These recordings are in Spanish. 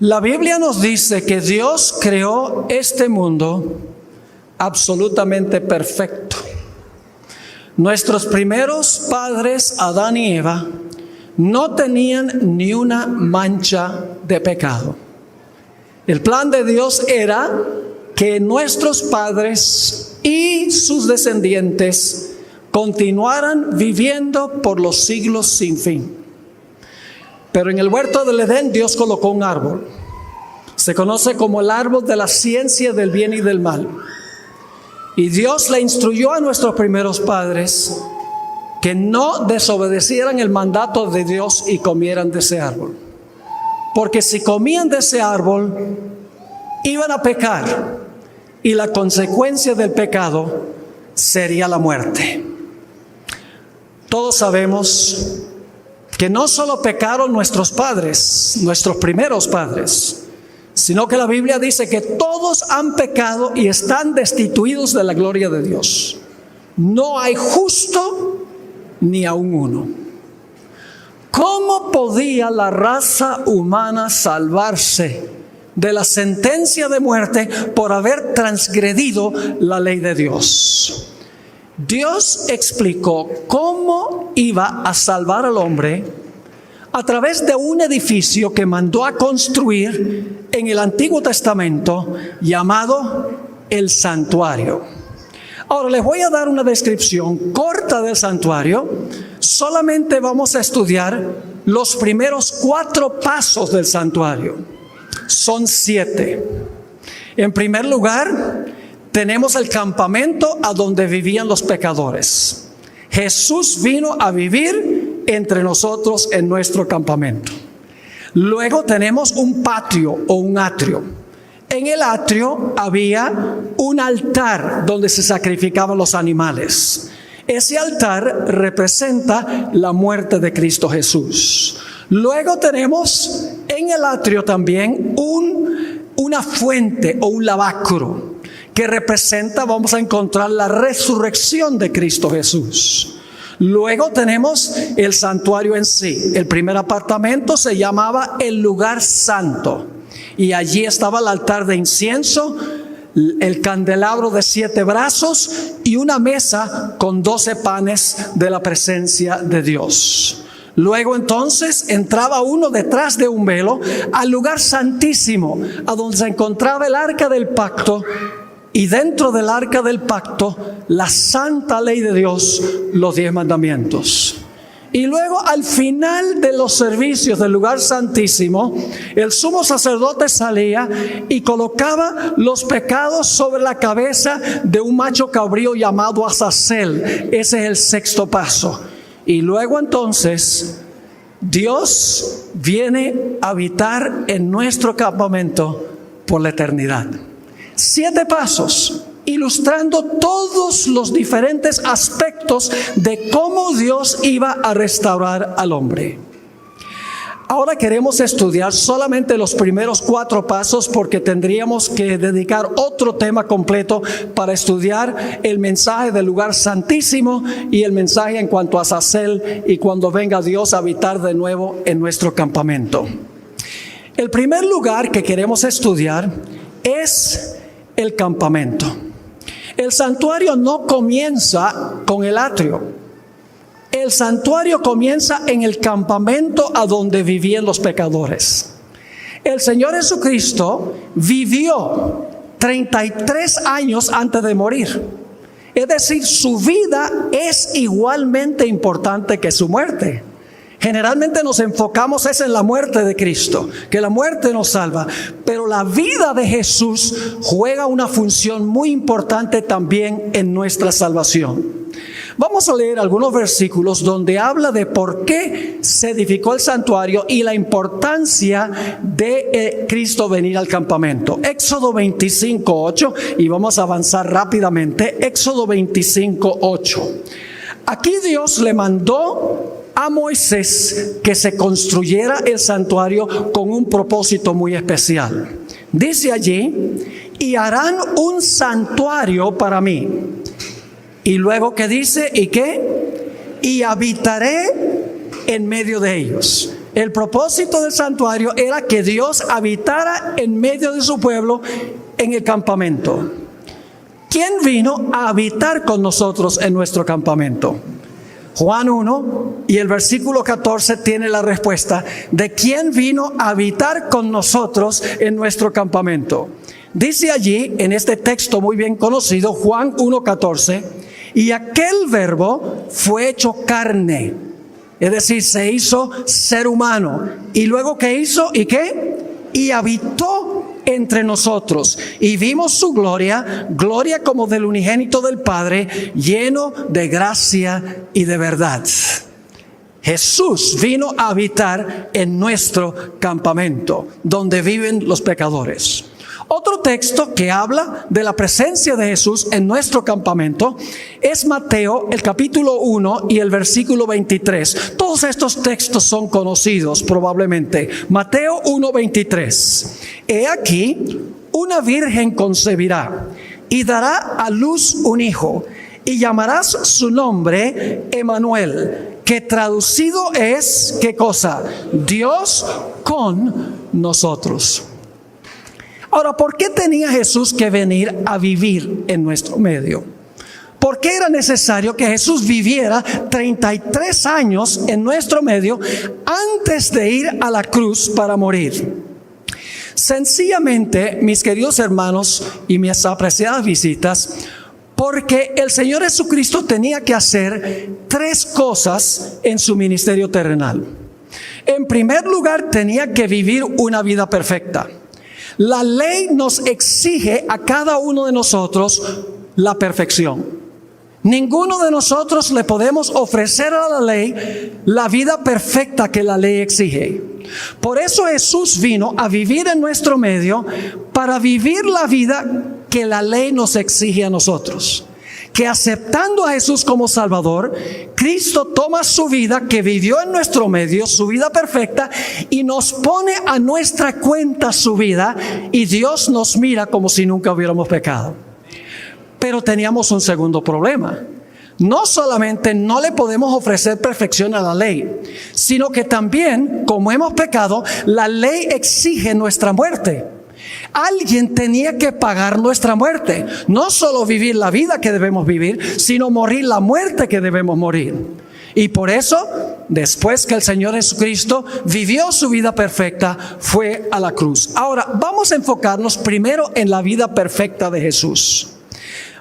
La Biblia nos dice que Dios creó este mundo absolutamente perfecto. Nuestros primeros padres, Adán y Eva, no tenían ni una mancha de pecado. El plan de Dios era que nuestros padres y sus descendientes continuaran viviendo por los siglos sin fin. Pero en el huerto del Edén Dios colocó un árbol. Se conoce como el árbol de la ciencia del bien y del mal. Y Dios le instruyó a nuestros primeros padres que no desobedecieran el mandato de Dios y comieran de ese árbol. Porque si comían de ese árbol, iban a pecar. Y la consecuencia del pecado sería la muerte. Todos sabemos que no solo pecaron nuestros padres, nuestros primeros padres, sino que la Biblia dice que todos han pecado y están destituidos de la gloria de Dios. No hay justo ni aun uno. ¿Cómo podía la raza humana salvarse de la sentencia de muerte por haber transgredido la ley de Dios? Dios explicó cómo iba a salvar al hombre a través de un edificio que mandó a construir en el Antiguo Testamento llamado el santuario. Ahora les voy a dar una descripción corta del santuario. Solamente vamos a estudiar los primeros 4 pasos del santuario. Son 7. En primer lugar, tenemos el campamento a donde vivían los pecadores. Jesús vino a vivir entre nosotros en nuestro campamento. Luego tenemos un patio o un atrio. En el atrio había un altar donde se sacrificaban los animales. Ese altar representa la muerte de Cristo Jesús. Luego tenemos en el atrio también una fuente o un lavacro que representa, vamos a encontrar la resurrección de Cristo Jesús. Luego tenemos el santuario en sí. El primer apartamento se llamaba el lugar santo. Y allí estaba el altar de incienso, el candelabro de 7 brazos y una mesa con 12 panes de la presencia de Dios. Luego entonces entraba uno detrás de un velo al lugar santísimo, a donde se encontraba el arca del pacto. Y dentro del arca del pacto, la santa ley de Dios, los 10 mandamientos. Y luego al final de los servicios del lugar santísimo, el sumo sacerdote salía y colocaba los pecados sobre la cabeza de un macho cabrío llamado Azazel. Ese es el 6º paso. Y luego entonces, Dios viene a habitar en nuestro campamento por la eternidad. 7 pasos, ilustrando todos los diferentes aspectos de cómo Dios iba a restaurar al hombre. Ahora queremos estudiar solamente los primeros 4 pasos porque tendríamos que dedicar otro tema completo para estudiar el mensaje del lugar santísimo y el mensaje en cuanto a Azazel y cuando venga Dios a habitar de nuevo en nuestro campamento. El primer lugar que queremos estudiar es el campamento. El santuario no comienza con el atrio. El santuario comienza en el campamento a donde vivían los pecadores. El Señor Jesucristo vivió 33 años antes de morir. Es decir, su vida es igualmente importante que su muerte. Generalmente nos enfocamos en la muerte de Cristo, que la muerte nos salva, pero la vida de Jesús juega una función muy importante también en nuestra salvación. Vamos a leer algunos versículos donde habla de por qué se edificó el santuario y la importancia de Cristo venir al campamento. Éxodo 25:8, y vamos a avanzar rápidamente. Éxodo 25:8. Aquí Dios le mandó a Moisés que se construyera el santuario con un propósito muy especial. Dice allí, y harán un santuario para mí. Y luego que dice, ¿y qué? Y habitaré en medio de ellos. El propósito del santuario era que Dios habitara en medio de su pueblo en el campamento. ¿Quién vino a habitar con nosotros en nuestro campamento? Juan 1 y el versículo 14 tiene la respuesta de quién vino a habitar con nosotros en nuestro campamento. Dice allí, en este texto muy bien conocido, Juan 1:14, y aquel verbo fue hecho carne, es decir, se hizo ser humano. ¿Y luego qué hizo? ¿Y qué? Y habitó entre nosotros. Y vimos su gloria, gloria como del unigénito del Padre, lleno de gracia y de verdad. Jesús vino a habitar en nuestro campamento, donde viven los pecadores. Otro texto que habla de la presencia de Jesús en nuestro campamento es Mateo, el capítulo 1 y el versículo 23. Todos estos textos son conocidos probablemente. Mateo 1:23. He aquí, una virgen concebirá y dará a luz un hijo, y llamarás su nombre Emmanuel, que traducido es, ¿qué cosa? Dios con nosotros. Ahora, ¿por qué tenía Jesús que venir a vivir en nuestro medio? ¿Por qué era necesario que Jesús viviera 33 años en nuestro medio antes de ir a la cruz para morir? Sencillamente, mis queridos hermanos y mis apreciadas visitas, porque el Señor Jesucristo tenía que hacer 3 cosas en su ministerio terrenal. En primer lugar, tenía que vivir una vida perfecta. La ley nos exige a cada uno de nosotros la perfección. Ninguno de nosotros le podemos ofrecer a la ley la vida perfecta que la ley exige. Por eso Jesús vino a vivir en nuestro medio para vivir la vida que la ley nos exige a nosotros. Que aceptando a Jesús como Salvador, Cristo toma su vida que vivió en nuestro medio, su vida perfecta, y nos pone a nuestra cuenta su vida, y Dios nos mira como si nunca hubiéramos pecado. Pero teníamos un segundo problema. No solamente no le podemos ofrecer perfección a la ley, sino que también, como hemos pecado, la ley exige nuestra muerte. Alguien tenía que pagar nuestra muerte. No solo vivir la vida que debemos vivir, sino morir la muerte que debemos morir. Y por eso, después que el Señor Jesucristo vivió su vida perfecta, fue a la cruz. Ahora, vamos a enfocarnos primero en la vida perfecta de Jesús.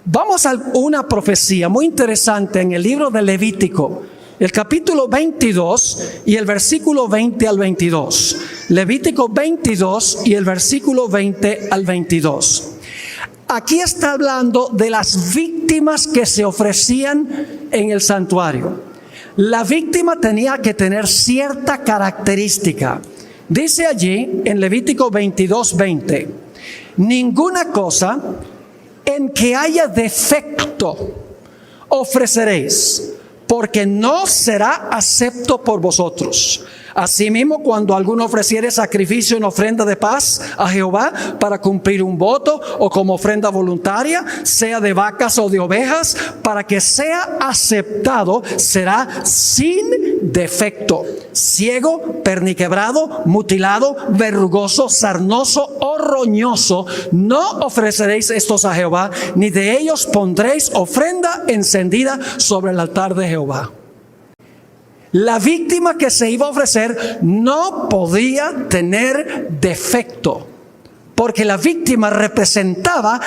Vamos a una profecía muy interesante en el libro de Levítico, el capítulo 22 y el versículo 20 al 22. Levítico 22 y el versículo 20 al 22. Aquí está hablando de las víctimas que se ofrecían en el santuario. La víctima tenía que tener cierta característica. Dice allí en Levítico 22, 20: ninguna cosa en que haya defecto ofreceréis, porque no será acepto por vosotros. Asimismo, cuando alguno ofreciere sacrificio en ofrenda de paz a Jehová para cumplir un voto, o como ofrenda voluntaria, sea de vacas o de ovejas, para que sea aceptado, será sin defecto, ciego, perniquebrado, mutilado, verrugoso, sarnoso o roñoso. No ofreceréis estos a Jehová, ni de ellos pondréis ofrenda encendida sobre el altar de Jehová. La víctima que se iba a ofrecer no podía tener defecto, porque la víctima representaba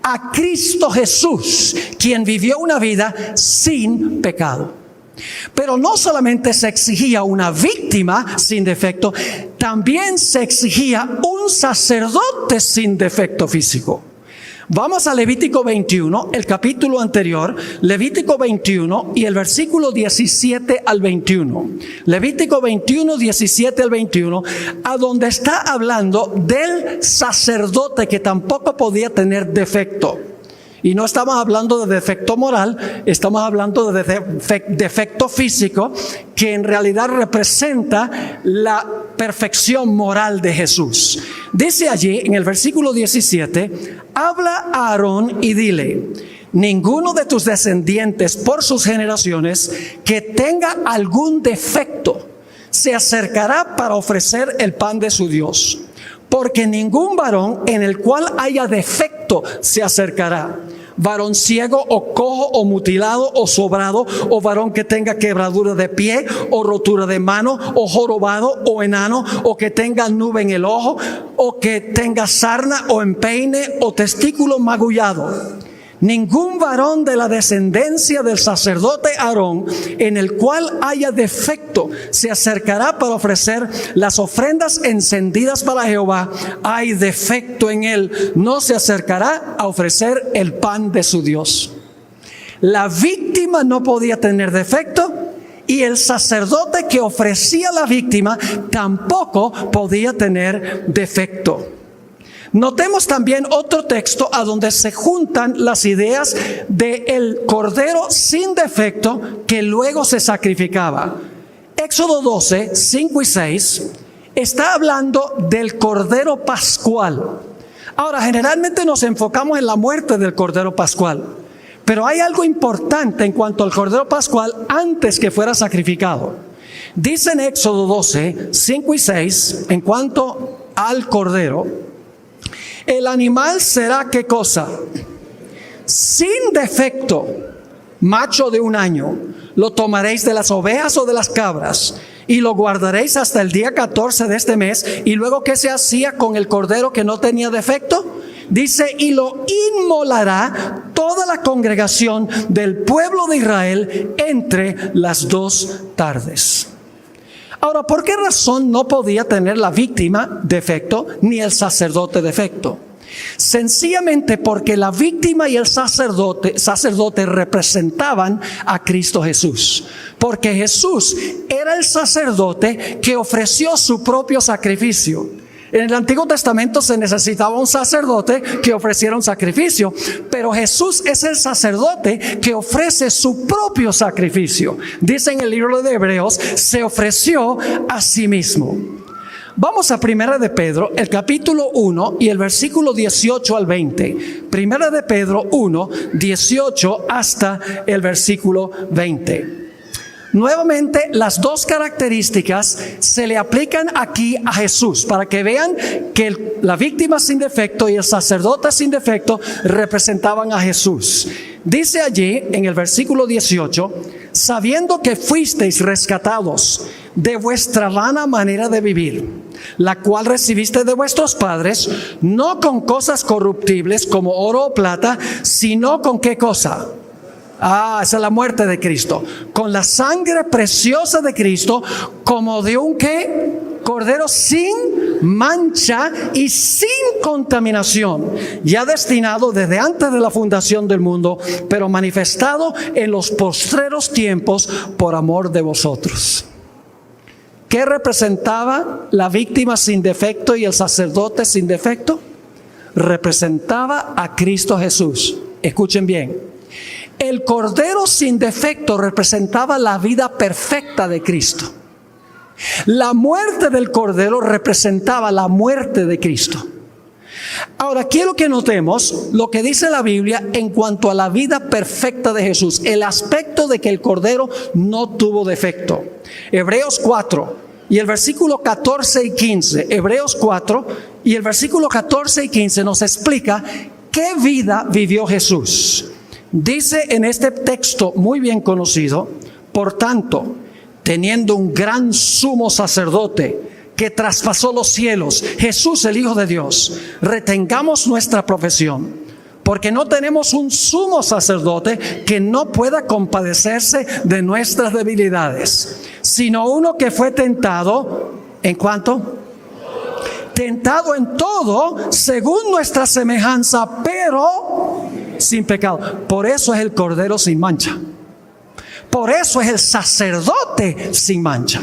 a Cristo Jesús, quien vivió una vida sin pecado. Pero no solamente se exigía una víctima sin defecto, también se exigía un sacerdote sin defecto físico. Vamos a Levítico 21, el capítulo anterior, Levítico 21 y el versículo 17 al 21. Levítico 21, 17 al 21, a donde está hablando del sacerdote que tampoco podía tener defecto. Y no estamos hablando de defecto moral, estamos hablando de defecto físico, que en realidad representa la perfección moral de Jesús. Dice allí en el versículo 17: habla a Aarón y dile: ninguno de tus descendientes por sus generaciones que tenga algún defecto, se acercará para ofrecer el pan de su Dios. Porque ningún varón en el cual haya defecto se acercará. Varón ciego o cojo o mutilado o sobrado, o varón que tenga quebradura de pie o rotura de mano, o jorobado o enano, o que tenga nube en el ojo, o que tenga sarna o empeine o testículo magullado. Ningún varón de la descendencia del sacerdote Aarón en el cual haya defecto se acercará para ofrecer las ofrendas encendidas para Jehová. Hay defecto en él, no se acercará a ofrecer el pan de su Dios. La víctima no podía tener defecto y el sacerdote que ofrecía la víctima tampoco podía tener defecto. Notemos también otro texto a donde se juntan las ideas del cordero sin defecto que luego se sacrificaba. Éxodo 12, 5 y 6 está hablando del cordero pascual. Ahora, generalmente nos enfocamos en la muerte del cordero pascual, pero hay algo importante en cuanto al cordero pascual antes que fuera sacrificado. Dice en Éxodo 12, 5 y 6, en cuanto al cordero, el animal será ¿qué cosa? Sin defecto, macho de 1 año. Lo tomaréis de las ovejas o de las cabras y lo guardaréis hasta el día 14 de este mes. Y luego, ¿qué se hacía con el cordero que no tenía defecto? Dice, y lo inmolará toda la congregación del pueblo de Israel entre las 2 tardes. Ahora, ¿por qué razón no podía tener la víctima defecto ni el sacerdote defecto? Sencillamente porque la víctima y el sacerdote representaban a Cristo Jesús. Porque Jesús era el sacerdote que ofreció su propio sacrificio. En el Antiguo Testamento se necesitaba un sacerdote que ofreciera un sacrificio, pero Jesús es el sacerdote que ofrece su propio sacrificio. Dice en el libro de Hebreos, se ofreció a sí mismo. Vamos a Primera de Pedro, el capítulo 1 y el versículo 18 al 20. Primera de Pedro 1, 18 hasta el versículo 20. Nuevamente, las 2 características se le aplican aquí a Jesús para que vean que la víctima sin defecto y el sacerdote sin defecto representaban a Jesús. Dice allí en el versículo 18, sabiendo que fuisteis rescatados de vuestra vana manera de vivir, la cual recibiste de vuestros padres, no con cosas corruptibles como oro o plata, sino con ¿qué cosa? Esa es la muerte de Cristo. Con la sangre preciosa de Cristo, como de un ¿qué? Cordero sin mancha y sin contaminación, ya destinado desde antes de la fundación del mundo, pero manifestado en los postreros tiempos por amor de vosotros. ¿Qué representaba la víctima sin defecto y el sacerdote sin defecto? Representaba a Cristo Jesús. Escuchen bien. El cordero sin defecto representaba la vida perfecta de Cristo. La muerte del cordero representaba la muerte de Cristo. Ahora quiero que notemos lo que dice la Biblia en cuanto a la vida perfecta de Jesús, el aspecto de que el cordero no tuvo defecto. Hebreos 4 y el versículo 14 y 15. Hebreos 4 y el versículo 14 y 15 nos explica qué vida vivió Jesús. Dice en este texto muy bien conocido, por tanto, teniendo un gran sumo sacerdote que traspasó los cielos, Jesús el Hijo de Dios, retengamos nuestra profesión, porque no tenemos un sumo sacerdote que no pueda compadecerse de nuestras debilidades, sino uno que fue tentado, ¿en cuánto? Tentado en todo, según nuestra semejanza, pero sin pecado. Por eso es el cordero sin mancha. Por eso es el sacerdote sin mancha.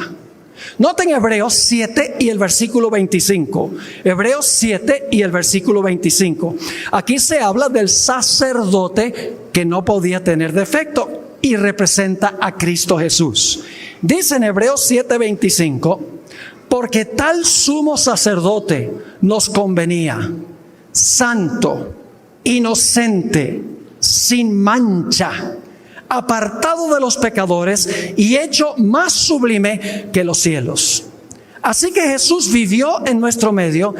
Noten Hebreos 7 y el versículo 25. Hebreos 7 y el versículo 25. Aquí se habla del sacerdote que no podía tener defecto y representa a Cristo Jesús. Dice en Hebreos 7, 25, porque tal sumo sacerdote nos convenía, santo, inocente, sin mancha, apartado de los pecadores y hecho más sublime que los cielos. Así que Jesús vivió en nuestro medio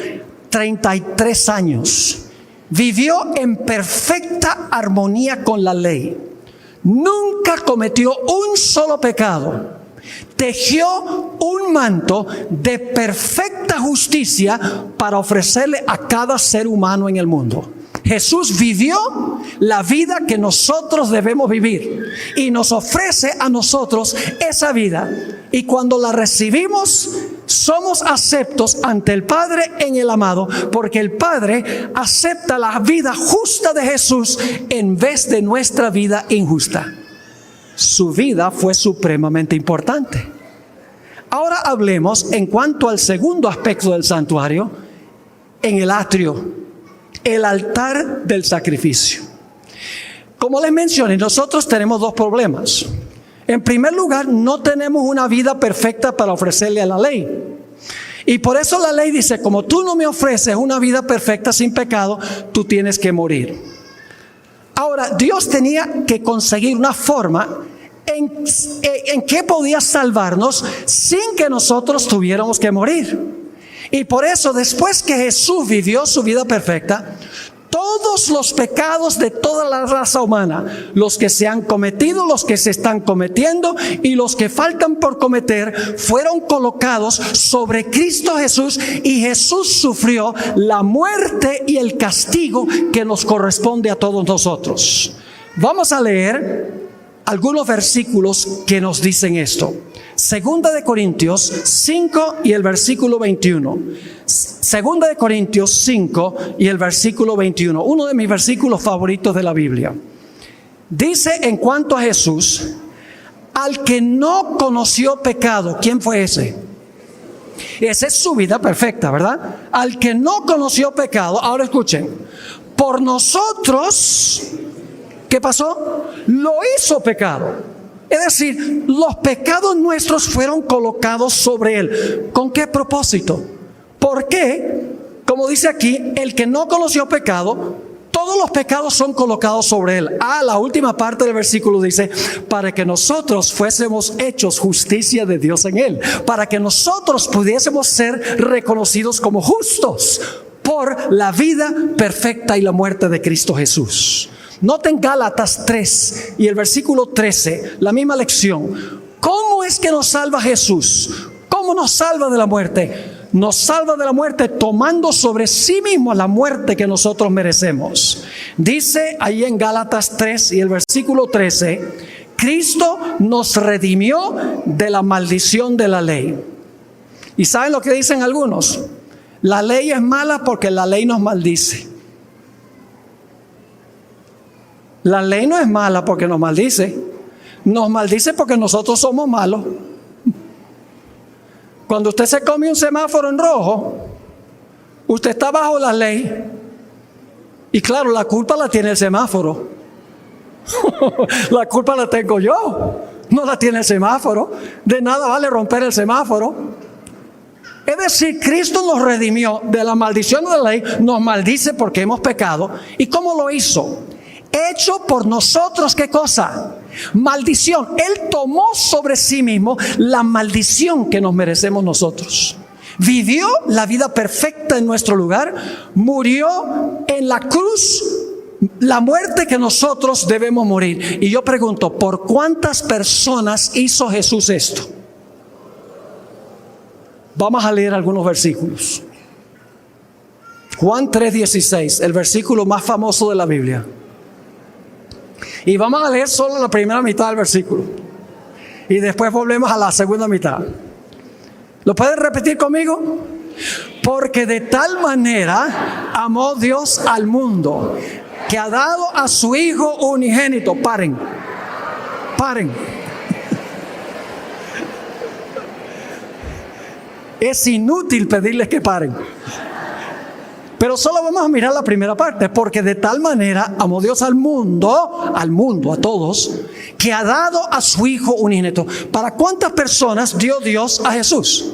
33 años. Vivió en perfecta armonía con la ley. Nunca cometió un solo pecado. Tejió un manto de perfecta justicia para ofrecerle a cada ser humano en el mundo. Jesús vivió la vida que nosotros debemos vivir y nos ofrece a nosotros esa vida. Y cuando la recibimos, somos aceptos ante el Padre en el amado, porque el Padre acepta la vida justa de Jesús en vez de nuestra vida injusta. Su vida fue supremamente importante. Ahora hablemos en cuanto al segundo aspecto del santuario, en el atrio, el altar del sacrificio. Como les mencioné, nosotros tenemos dos problemas. En primer lugar, no tenemos una vida perfecta para ofrecerle a la ley. Y por eso la ley dice, como tú no me ofreces una vida perfecta sin pecado, tú tienes que morir. Ahora, Dios tenía que conseguir una forma en que podía salvarnos sin que nosotros tuviéramos que morir. Y por eso, después que Jesús vivió su vida perfecta, todos los pecados de toda la raza humana, los que se han cometido, los que se están cometiendo y los que faltan por cometer, fueron colocados sobre Cristo Jesús, y Jesús sufrió la muerte y el castigo que nos corresponde a todos nosotros. Vamos a leer algunos versículos que nos dicen esto. Segunda de Corintios 5 y el versículo 21. Segunda de Corintios 5 y el versículo 21. Uno de mis versículos favoritos de la Biblia. Dice en cuanto a Jesús, al que no conoció pecado. ¿Quién fue ese? Esa es su vida perfecta, ¿verdad? Al que no conoció pecado. Ahora escuchen. Por nosotros, ¿qué pasó? Lo hizo pecado. Es decir, los pecados nuestros fueron colocados sobre Él. ¿Con qué propósito? Porque, como dice aquí, el que no conoció pecado, todos los pecados son colocados sobre Él. La última parte del versículo dice, para que nosotros fuésemos hechos justicia de Dios en Él. Para que nosotros pudiésemos ser reconocidos como justos por la vida perfecta y la muerte de Cristo Jesús. Noten Gálatas 3 y el versículo 13, la misma lección. ¿Cómo es que nos salva Jesús? ¿Cómo nos salva de la muerte? Nos salva de la muerte tomando sobre sí mismo la muerte que nosotros merecemos. Dice ahí en Gálatas 3 y el versículo 13, Cristo nos redimió de la maldición de la ley. ¿Y saben lo que dicen algunos? La ley es mala porque la ley nos maldice. La ley no es mala porque nos maldice. Nos maldice porque nosotros somos malos. Cuando usted se come un semáforo en rojo, usted está bajo la ley. Y claro, la culpa la tiene el semáforo. La culpa la tengo yo. No la tiene el semáforo. De nada vale romper el semáforo. Es decir, Cristo nos redimió de la maldición de la ley. Nos maldice porque hemos pecado. ¿Y cómo lo hizo? Hecho por nosotros, ¿qué cosa? Maldición. Él tomó sobre sí mismo la maldición que nos merecemos nosotros. Vivió la vida perfecta en nuestro lugar. Murió en la cruz la muerte que nosotros debemos morir. Y yo pregunto, ¿por cuántas personas hizo Jesús esto? Vamos a leer algunos versículos. Juan 3:16, el versículo más famoso de la Biblia. Y vamos a leer solo la primera mitad del versículo. Y después volvemos a la segunda mitad. ¿Lo pueden repetir conmigo? Porque de tal manera amó Dios al mundo, que ha dado a su Hijo unigénito. Paren. Es inútil pedirles que paren. Pero solo vamos a mirar la primera parte. Porque de tal manera amó Dios al mundo, a todos, que ha dado a su Hijo unigénito. ¿Para cuántas personas dio Dios a Jesús?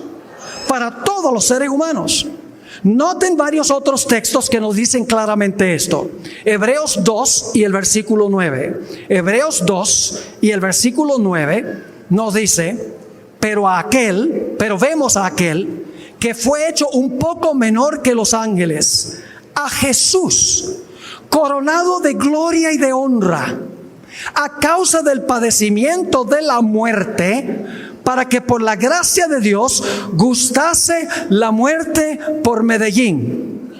Para todos los seres humanos. Noten varios otros textos que nos dicen claramente esto. Hebreos 2 y el versículo 9. Hebreos 2 y el versículo 9 nos dice, pero vemos a aquel que fue hecho un poco menor que los ángeles, a Jesús, coronado de gloria y de honra, a causa del padecimiento de la muerte, para que por la gracia de Dios gustase la muerte por Medellín.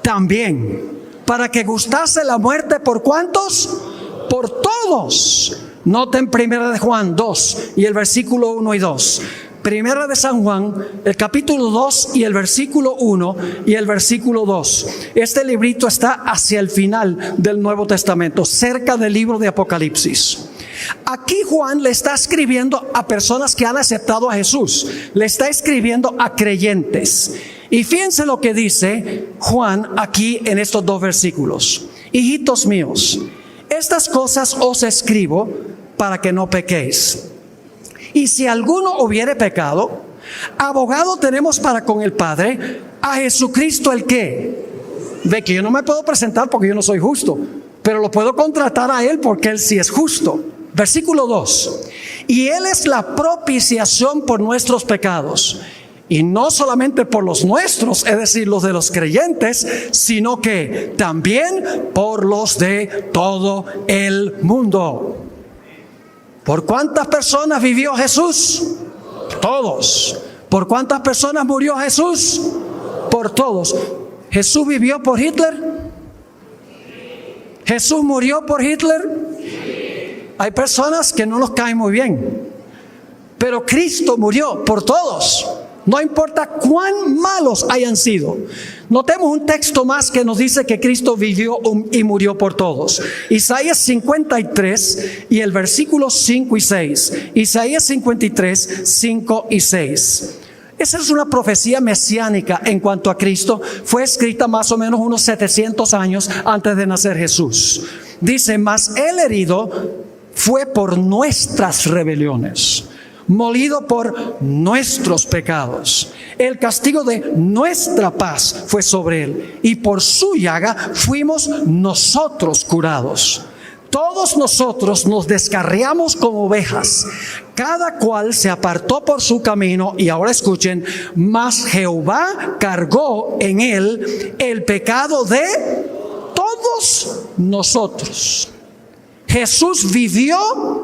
También, para que gustase la muerte por ¿cuántos? Por todos. Noten 1 de Juan 2 y el versículo 1 y 2. Primera de San Juan, el capítulo 2 y el versículo 1 y el versículo 2. Este librito está hacia el final del Nuevo Testamento, cerca del libro de Apocalipsis. Aquí Juan le está escribiendo a personas que han aceptado a Jesús. Le está escribiendo a creyentes. Y fíjense lo que dice Juan aquí en estos dos versículos. Hijitos míos, estas cosas os escribo para que no pequéis. Y si alguno hubiere pecado, abogado tenemos para con el Padre, a Jesucristo el que. Ve que yo no me puedo presentar porque yo no soy justo, pero lo puedo contratar a Él porque Él sí es justo. Versículo 2. Y Él es la propiciación por nuestros pecados. Y no solamente por los nuestros, es decir, los de los creyentes, sino que también por los de todo el mundo. ¿Por cuántas personas vivió Jesús? Todos. ¿Por cuántas personas murió Jesús? Por todos. ¿Jesús vivió por Hitler? ¿Jesús murió por Hitler? Hay personas que no nos caen muy bien, pero Cristo murió por todos. No importa cuán malos hayan sido. Notemos un texto más que nos dice que Cristo vivió y murió por todos. Isaías 53 y el versículo 5 y 6. Isaías 53, 5 y 6. Esa es una profecía mesiánica en cuanto a Cristo. Fue escrita más o menos unos 700 años antes de nacer Jesús. Dice, mas Él herido fue por nuestras rebeliones, molido por nuestros pecados. El castigo de nuestra paz fue sobre Él, y por su llaga fuimos nosotros curados. Todos nosotros nos descarriamos como ovejas, cada cual se apartó por su camino. Y ahora escuchen, mas Jehová cargó en Él el pecado de todos nosotros. Jesús vivió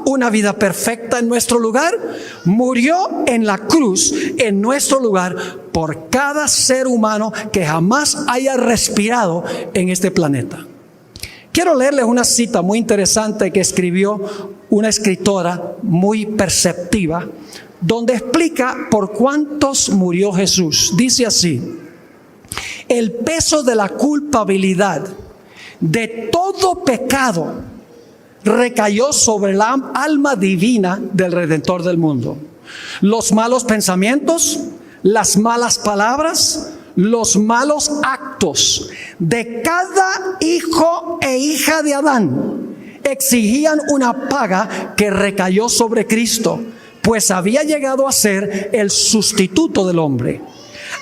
una vida perfecta en nuestro lugar, murió en la cruz en nuestro lugar por cada ser humano que jamás haya respirado en este planeta. Quiero leerles una cita muy interesante que escribió una escritora muy perceptiva, donde explica por cuántos murió Jesús. Dice así: el peso de la culpabilidad de todo pecado recayó sobre la alma divina del Redentor del mundo. Los malos pensamientos, las malas palabras, los malos actos de cada hijo e hija de Adán exigían una paga que recayó sobre Cristo, pues había llegado a ser el sustituto del hombre.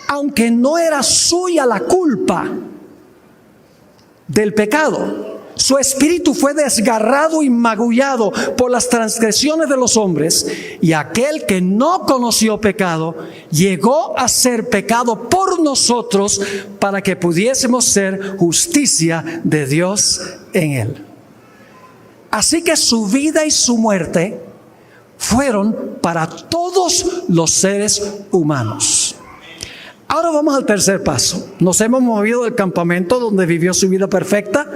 Aunque no era suya la culpa del pecado, su espíritu fue desgarrado y magullado por las transgresiones de los hombres, y aquel que no conoció pecado llegó a ser pecado por nosotros para que pudiésemos ser justicia de Dios en él. Así que su vida y su muerte fueron para todos los seres humanos. Ahora vamos al tercer paso. Nos hemos movido del campamento donde vivió su vida perfecta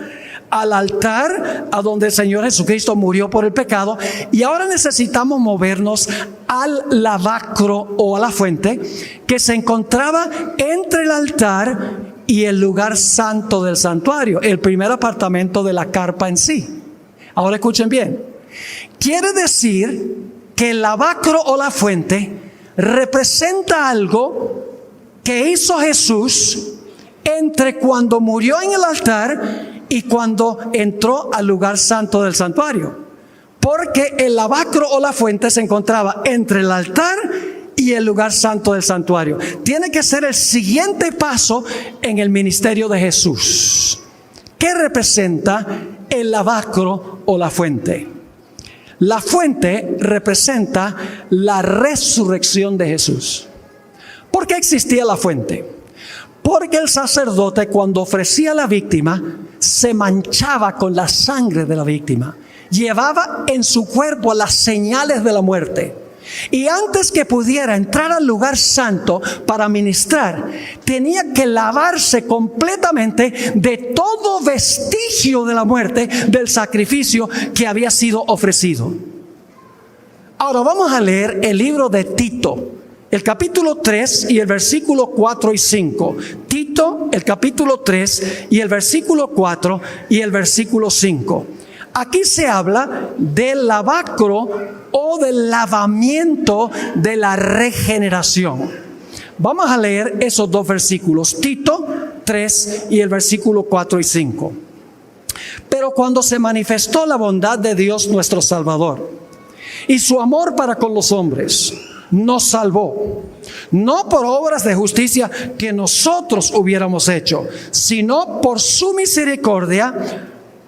al altar a donde el Señor Jesucristo murió por el pecado, y ahora necesitamos movernos al lavacro o a la fuente que se encontraba entre el altar y el lugar santo del santuario, el primer apartamento de la carpa en sí. Ahora escuchen bien. Quiere decir que el lavacro o la fuente representa algo que hizo Jesús entre cuando murió en el altar y cuando entró al lugar santo del santuario. Porque el lavacro o la fuente se encontraba entre el altar y el lugar santo del santuario. Tiene que ser el siguiente paso en el ministerio de Jesús. ¿Qué representa el lavacro o la fuente? La fuente representa la resurrección de Jesús. ¿Por qué existía la fuente? Porque el sacerdote, cuando ofrecía a la víctima, se manchaba con la sangre de la víctima. Llevaba en su cuerpo las señales de la muerte. Y antes que pudiera entrar al lugar santo para ministrar, tenía que lavarse completamente de todo vestigio de la muerte del sacrificio que había sido ofrecido. Ahora vamos a leer el libro de Tito, el capítulo 3 y el versículo 4 y 5. Tito, el capítulo 3 y el versículo 4 y el versículo 5. Aquí se habla del lavacro o del lavamiento de la regeneración. Vamos a leer esos dos versículos, Tito 3 y el versículo 4 y 5. Pero cuando se manifestó la bondad de Dios nuestro Salvador y su amor para con los hombres, nos salvó, no por obras de justicia que nosotros hubiéramos hecho, sino por su misericordia,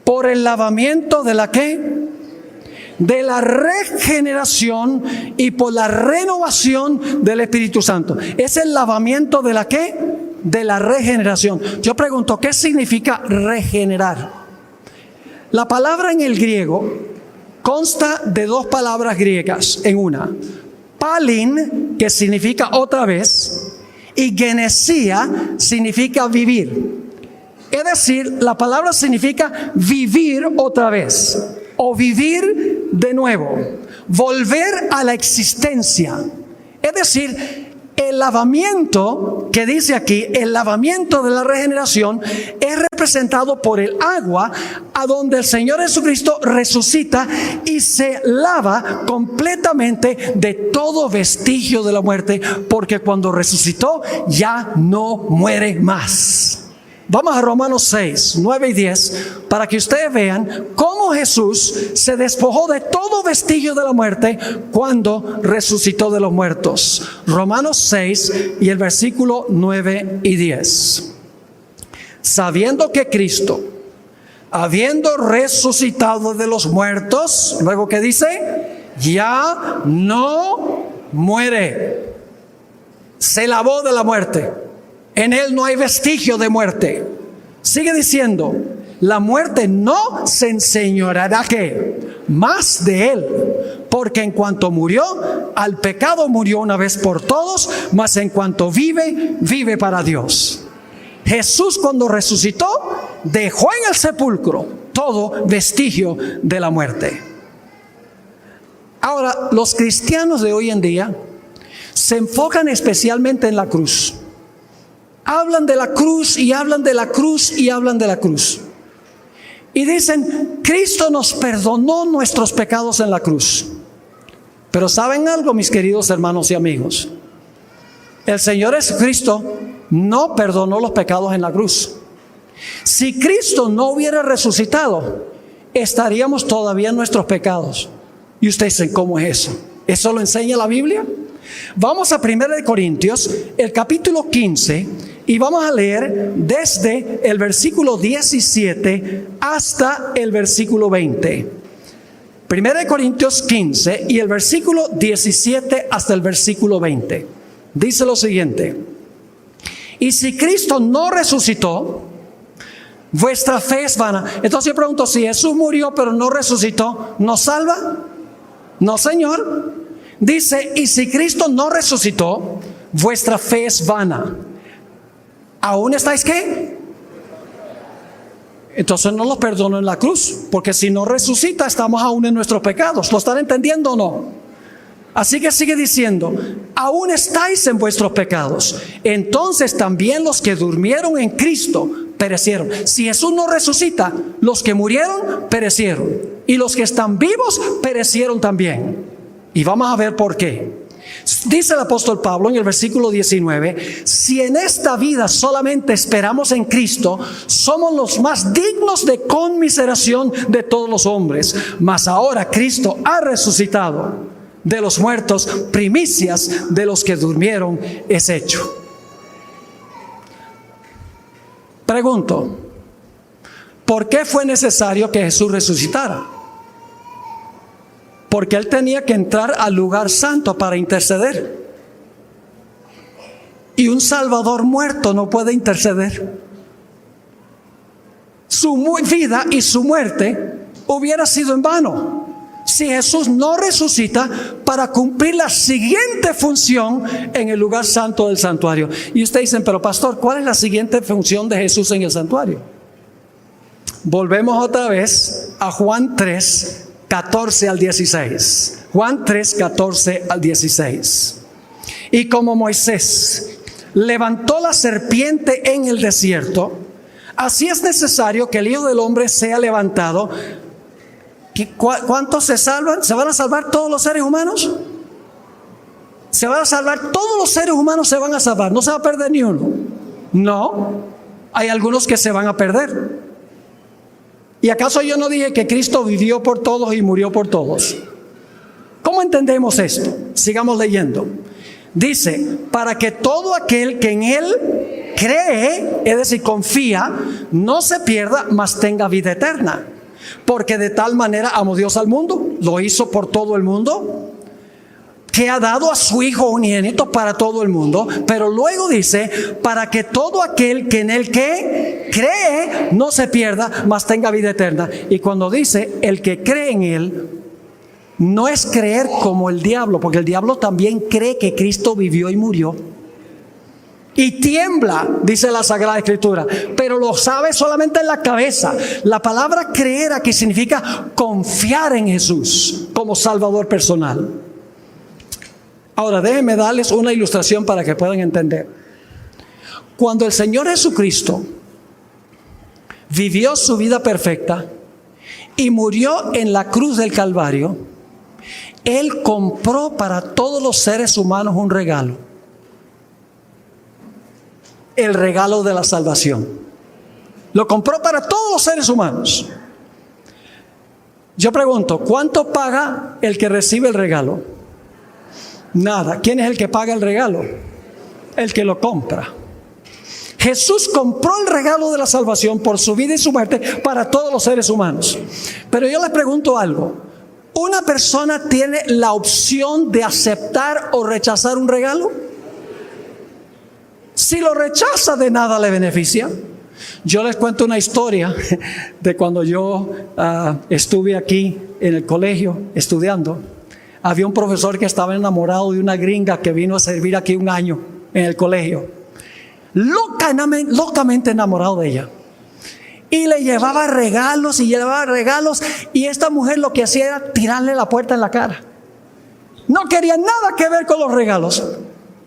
por el lavamiento de la ¿qué? De la regeneración y por la renovación del Espíritu Santo. Es el lavamiento de la ¿qué? De la regeneración. Yo pregunto, ¿qué significa regenerar? La palabra en el griego consta de dos palabras griegas en una. Palin, que significa otra vez, y genesia significa vivir. Es decir, la palabra significa vivir otra vez o vivir de nuevo, volver a la existencia. Es decir, el lavamiento que dice aquí, el lavamiento de la regeneración, es representado por el agua a donde el Señor Jesucristo resucita y se lava completamente de todo vestigio de la muerte, porque cuando resucitó ya no muere más. Vamos a Romanos 6, 9 y 10 para que ustedes vean cómo Jesús se despojó de todo vestigio de la muerte cuando resucitó de los muertos. Romanos 6 y el versículo 9 y 10. Sabiendo que Cristo, habiendo resucitado de los muertos, luego ¿qué dice? Ya no muere. Se lavó de la muerte. En Él no hay vestigio de muerte. Sigue diciendo, la muerte no se enseñoreará ¿qué? Más de Él. Porque en cuanto murió, al pecado murió una vez por todos, mas en cuanto vive, vive para Dios. Jesús cuando resucitó, dejó en el sepulcro todo vestigio de la muerte. Ahora, los cristianos de hoy en día se enfocan especialmente en la cruz. Hablan de la cruz y hablan de la cruz y hablan de la cruz. Y dicen, Cristo nos perdonó nuestros pecados en la cruz. Pero ¿saben algo, mis queridos hermanos y amigos? El Señor Jesucristo no perdonó los pecados en la cruz. Si Cristo no hubiera resucitado, estaríamos todavía en nuestros pecados. Y ustedes dicen, ¿cómo es eso? ¿Eso lo enseña la Biblia? Vamos a 1 Corintios, el capítulo 15, y vamos a leer desde el versículo 17 hasta el versículo 20. 1 Corintios 15 y el versículo 17 hasta el versículo 20. Dice lo siguiente: y si Cristo no resucitó, vuestra fe es vana. Entonces yo pregunto, si Jesús murió pero no resucitó, ¿nos salva? No, Señor. Dice, y si Cristo no resucitó, vuestra fe es vana. ¿Aún estáis qué? Entonces no los perdonó en la cruz, porque si no resucita estamos aún en nuestros pecados. ¿Lo están entendiendo o no? Así que sigue diciendo, aún estáis en vuestros pecados. Entonces también los que durmieron en Cristo perecieron. Si Jesús no resucita, los que murieron perecieron, y los que están vivos perecieron también. Y vamos a ver por qué. Dice el apóstol Pablo en el versículo 19, si en esta vida solamente esperamos en Cristo, somos los más dignos de conmiseración de todos los hombres. Mas ahora Cristo ha resucitado. de los muertos, primicias de los que durmieron, es hecho. Pregunto, ¿por qué fue necesario que Jesús resucitara? Porque Él tenía que entrar al lugar santo para interceder. Y un Salvador muerto no puede interceder. Su vida y su muerte hubiera sido en vano si Jesús no resucita para cumplir la siguiente función en el lugar santo del santuario. Y ustedes dicen, pero pastor, ¿cuál es la siguiente función de Jesús en el santuario? Volvemos otra vez a Juan 3, 14 al 16. Juan 3, 14 al 16. Y como Moisés levantó la serpiente en el desierto, así es necesario que el Hijo del Hombre sea levantado. ¿Cuántos se salvan? ¿Se van a salvar todos los seres humanos? ¿Se van a salvar? Todos los seres humanos se van a salvar. ¿No se va a perder ni uno? No. Hay algunos que se van a perder. ¿Y acaso yo no dije que Cristo vivió por todos y murió por todos? ¿Cómo entendemos esto? Sigamos leyendo. Dice, para que todo aquel que en Él cree, es decir, confía, no se pierda, mas tenga vida eterna. Porque de tal manera amó Dios al mundo, lo hizo por todo el mundo, que ha dado a su Hijo unigénito para todo el mundo. Pero luego dice, para que todo aquel que en Él que cree no se pierda, mas tenga vida eterna. Y cuando dice el que cree en Él, no es creer como el diablo, porque el diablo también cree que Cristo vivió y murió. Y tiembla, dice la Sagrada Escritura, pero lo sabe solamente en la cabeza. La palabra creer aquí significa confiar en Jesús como Salvador personal. Ahora déjenme darles una ilustración para que puedan entender. Cuando el Señor Jesucristo vivió su vida perfecta y murió en la cruz del Calvario, Él compró para todos los seres humanos un regalo. El regalo de la salvación. Lo compró para todos los seres humanos. Yo pregunto, ¿cuánto paga el que recibe el regalo? Nada. ¿Quién es el que paga el regalo? El que lo compra. Jesús compró el regalo de la salvación por su vida y su muerte para todos los seres humanos. Pero yo les pregunto algo. ¿Una persona tiene la opción de aceptar o rechazar un regalo? Si lo rechaza, de nada le beneficia. Yo les cuento una historia de cuando yo estuve aquí en el colegio estudiando. Había un profesor que estaba enamorado de una gringa que vino a servir aquí un año en el colegio. Locamente enamorado de ella. Y le llevaba regalos y esta mujer lo que hacía era tirarle la puerta en la cara. No quería nada que ver con los regalos.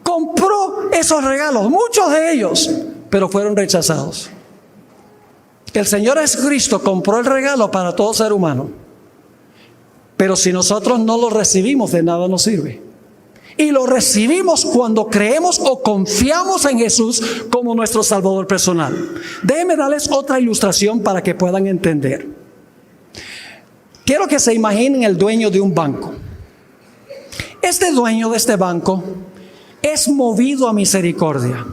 Compró esos regalos, muchos de ellos, pero fueron rechazados. El Señor Jesucristo compró el regalo para todo ser humano, pero si nosotros no lo recibimos, de nada nos sirve. Y lo recibimos cuando creemos o confiamos en Jesús como nuestro Salvador personal. Déjenme darles otra ilustración para que puedan entender. Quiero que se imaginen el dueño de un banco. Este dueño de este banco es movido a misericordia,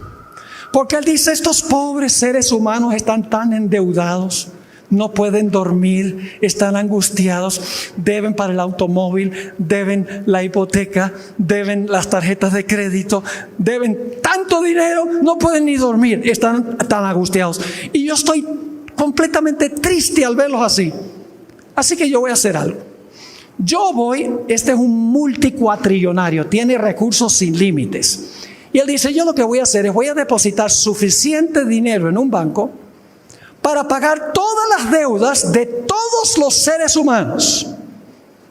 porque Él dice, estos pobres seres humanos están tan endeudados, no pueden dormir, están angustiados, deben para el automóvil, deben la hipoteca, deben las tarjetas de crédito, deben tanto dinero, no pueden ni dormir, están tan angustiados. Y yo estoy completamente triste al verlos así. Así que yo voy a hacer algo. Este es un multicuatrillonario, tiene recursos sin límites. Y él dice, yo lo que voy a hacer es voy a depositar suficiente dinero en un banco para pagar todas las deudas de todos los seres humanos.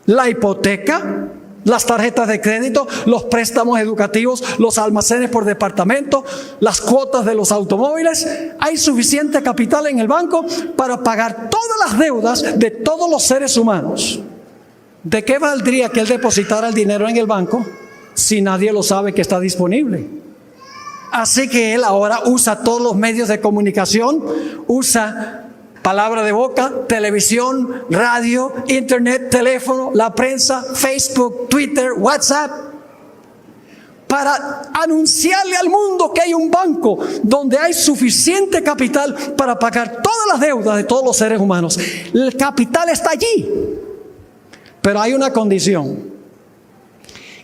La hipoteca, las tarjetas de crédito, los préstamos educativos, los almacenes por departamento, las cuotas de los automóviles. Hay suficiente capital en el banco para pagar todas las deudas de todos los seres humanos. ¿De qué valdría que él depositara el dinero en el banco si nadie lo sabe que está disponible? Así que él ahora usa todos los medios de comunicación, usa Palabra de boca, televisión, radio, internet, teléfono, la prensa, Facebook, Twitter, WhatsApp, para anunciarle al mundo que hay un banco donde hay suficiente capital para pagar todas las deudas de todos los seres humanos. El capital está allí, pero hay una condición,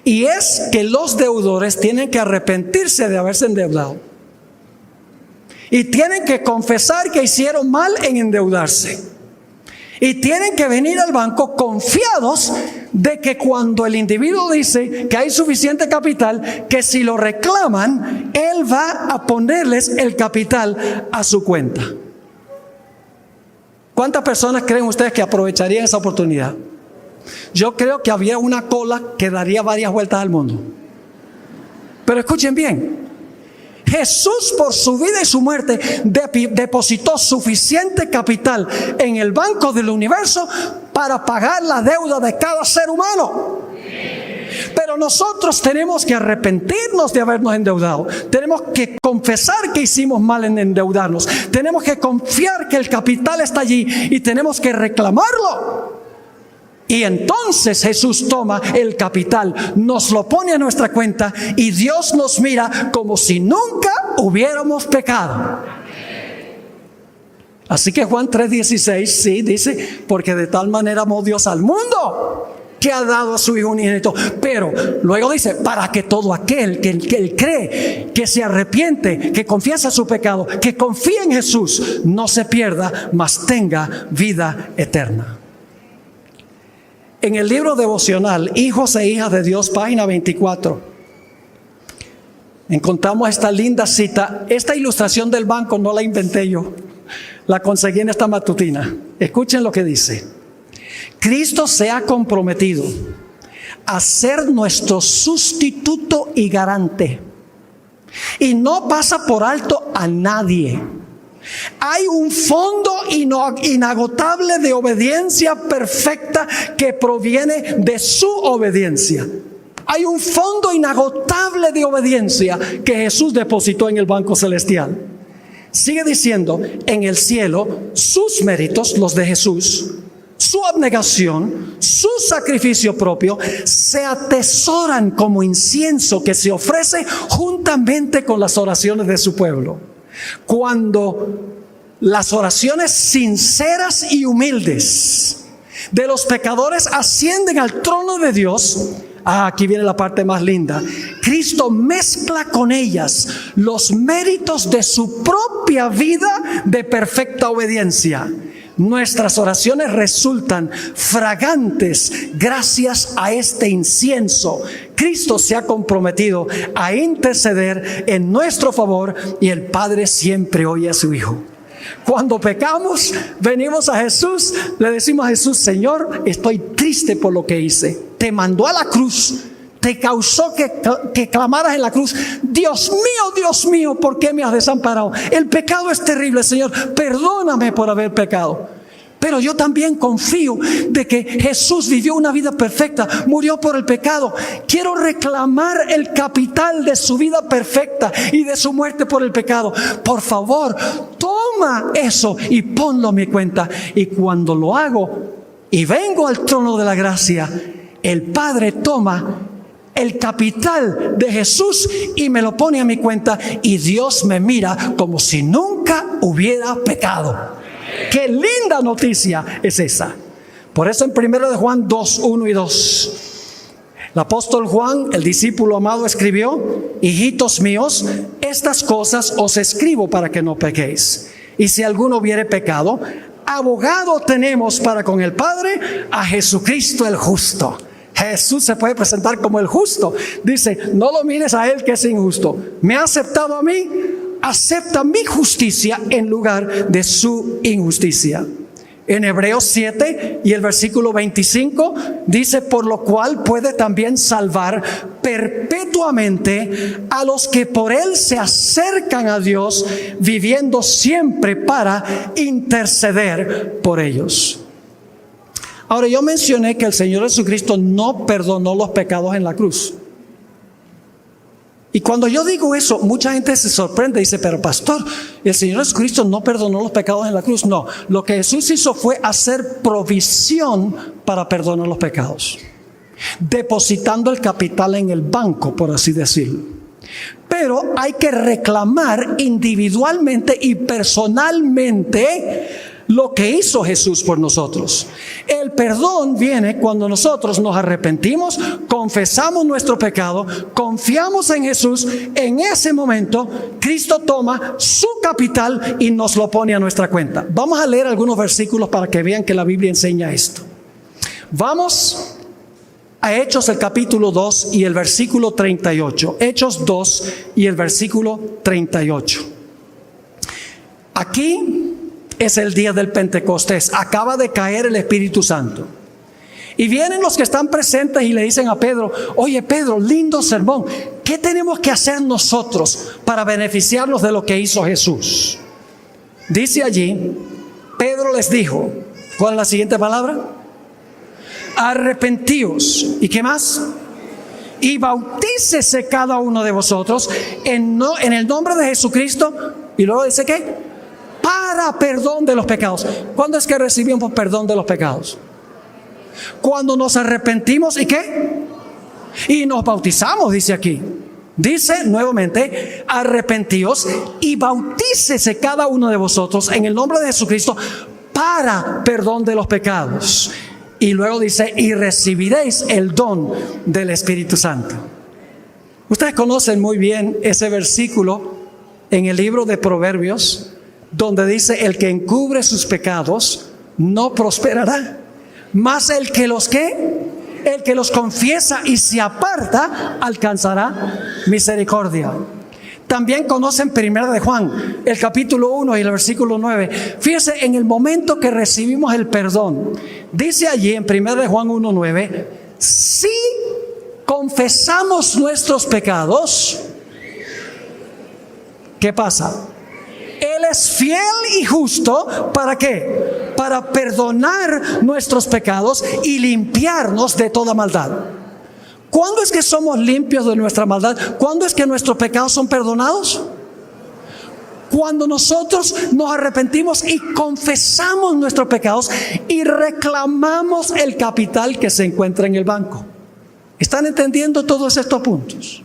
y es que los deudores tienen que arrepentirse de haberse endeudado. Y tienen que confesar que hicieron mal en endeudarse. Y tienen que venir al banco confiados de que cuando el individuo dice que hay suficiente capital, que si lo reclaman, él va a ponerles el capital a su cuenta. ¿Cuántas personas creen ustedes que aprovecharían esa oportunidad? Yo creo que había una cola que daría varias vueltas al mundo. Pero escuchen bien. Jesús, por su vida y su muerte, depositó suficiente capital en el banco del universo para pagar la deuda de cada ser humano. Pero nosotros tenemos que arrepentirnos de habernos endeudado. Tenemos que confesar que hicimos mal en endeudarnos. Tenemos que confiar que el capital está allí y tenemos que reclamarlo. Y entonces Jesús toma el capital, nos lo pone a nuestra cuenta y Dios nos mira como si nunca hubiéramos pecado. Así que Juan 3:16 sí dice, porque de tal manera amó Dios al mundo que ha dado a su Hijo unigénito. Pero luego dice, para que todo aquel que él cree, que se arrepiente, que confiesa su pecado, que confía en Jesús, no se pierda, mas tenga vida eterna. En el libro devocional, Hijos e Hijas de Dios, página 24, encontramos esta linda cita. Esta ilustración del banco no la inventé yo, la conseguí en esta matutina. Escuchen lo que dice. Cristo se ha comprometido a ser nuestro sustituto y garante, y no pasa por alto a nadie. Hay un fondo inagotable de obediencia perfecta que proviene de su obediencia. Hay un fondo inagotable de obediencia que Jesús depositó en el banco celestial. Sigue diciendo, en el cielo, sus méritos, los de Jesús, su abnegación, su sacrificio propio, se atesoran como incienso que se ofrece juntamente con las oraciones de su pueblo. Cuando las oraciones sinceras y humildes de los pecadores ascienden al trono de Dios, aquí viene la parte más linda. Cristo mezcla con ellas los méritos de su propia vida de perfecta obediencia. Nuestras oraciones resultan fragantes gracias a este incienso. Cristo se ha comprometido a interceder en nuestro favor y el Padre siempre oye a su Hijo. Cuando pecamos, venimos a Jesús, le decimos a Jesús, Señor, estoy triste por lo que hice. Te mandó a la cruz, te causó que clamaras en la cruz, Dios mío, ¿por qué me has desamparado? El pecado es terrible, Señor, perdóname por haber pecado. Pero yo también confío de que Jesús vivió una vida perfecta, murió por el pecado. Quiero reclamar el capital de su vida perfecta y de su muerte por el pecado. Por favor, toma eso y ponlo a mi cuenta. Y cuando lo hago y vengo al trono de la gracia, el Padre toma el capital de Jesús y me lo pone a mi cuenta, y Dios me mira como si nunca hubiera pecado. ¡Qué linda noticia es esa! Por eso en 1 de Juan 2, 1 y 2, el apóstol Juan, el discípulo amado, escribió: hijitos míos, estas cosas os escribo para que no pequéis. Y si alguno hubiere pecado, abogado tenemos para con el Padre, a Jesucristo el justo. Jesús se puede presentar como el justo. Dice, no lo mires a él que es injusto. Me ha aceptado a mí, acepta mi justicia en lugar de su injusticia. En Hebreos 7 y el versículo 25 dice, por lo cual puede también salvar perpetuamente a los que por él se acercan a Dios, viviendo siempre para interceder por ellos. Ahora, yo mencioné que el Señor Jesucristo no perdonó los pecados en la cruz. Y cuando yo digo eso, mucha gente se sorprende y dice, pero pastor, el Señor Jesucristo no perdonó los pecados en la cruz. No, lo que Jesús hizo fue hacer provisión para perdonar los pecados, depositando el capital en el banco, por así decirlo. Pero hay que reclamar individualmente y personalmente lo que hizo Jesús por nosotros. El perdón viene cuando nosotros nos arrepentimos, confesamos nuestro pecado, confiamos en Jesús. En ese momento, Cristo toma su capital y nos lo pone a nuestra cuenta. Vamos a leer algunos versículos para que vean que la Biblia enseña esto. Vamos a Hechos, el capítulo 2 y el versículo 38. Hechos 2 y el versículo 38. Aquí es el día del Pentecostés. Acaba de caer el Espíritu Santo. Y vienen los que están presentes y le dicen a Pedro, oye Pedro, lindo sermón. ¿Qué tenemos que hacer nosotros para beneficiarnos de lo que hizo Jesús? Dice allí, Pedro les dijo, ¿cuál es la siguiente palabra? Arrepentíos. ¿Y qué más? Y bautícese cada uno de vosotros en el nombre de Jesucristo. Y luego dice ¿qué? Para perdón de los pecados. ¿Cuándo es que recibimos perdón de los pecados? Cuando nos arrepentimos y ¿qué? Y nos bautizamos, dice aquí. Dice nuevamente, arrepentíos y bautícese cada uno de vosotros en el nombre de Jesucristo para perdón de los pecados. Y luego dice, y recibiréis el don del Espíritu Santo. Ustedes conocen muy bien ese versículo en el libro de Proverbios, donde dice, el que encubre sus pecados no prosperará, mas el que los confiesa y se aparta alcanzará misericordia. También conocen 1 de Juan, el capítulo 1 y el versículo 9. Fíjense, en el momento que recibimos el perdón, dice allí en 1 de Juan 1:9, si confesamos nuestros pecados, ¿qué pasa? Él es fiel y justo, ¿para qué? Para perdonar nuestros pecados y limpiarnos de toda maldad. ¿Cuándo es que somos limpios de nuestra maldad? ¿Cuándo es que nuestros pecados son perdonados? Cuando nosotros nos arrepentimos y confesamos nuestros pecados y reclamamos el capital que se encuentra en el banco. ¿Están entendiendo todos estos puntos?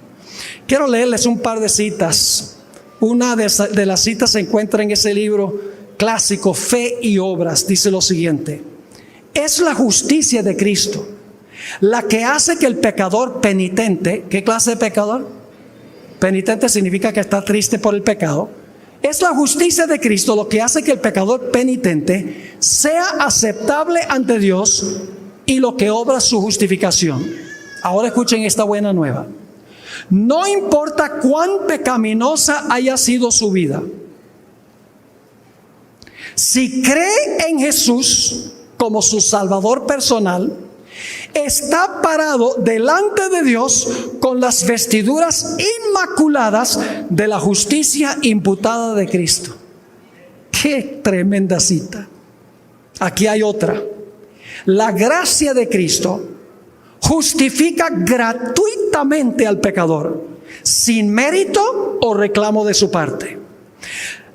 Quiero leerles un par de citas. Una de las citas se encuentra en ese libro clásico, Fe y Obras. Dice lo siguiente: es la justicia de Cristo la que hace que el pecador penitente, ¿qué clase de pecador? Penitente significa que está triste por el pecado. Es la justicia de Cristo lo que hace que el pecador penitente sea aceptable ante Dios y lo que obra su justificación. Ahora escuchen esta buena nueva. No importa cuán pecaminosa haya sido su vida, si cree en Jesús como su Salvador personal, está parado delante de Dios con las vestiduras inmaculadas de la justicia imputada de Cristo. ¡Qué tremenda cita! Aquí hay otra. La gracia de Cristo justifica gratuitamente al pecador, sin mérito o reclamo de su parte.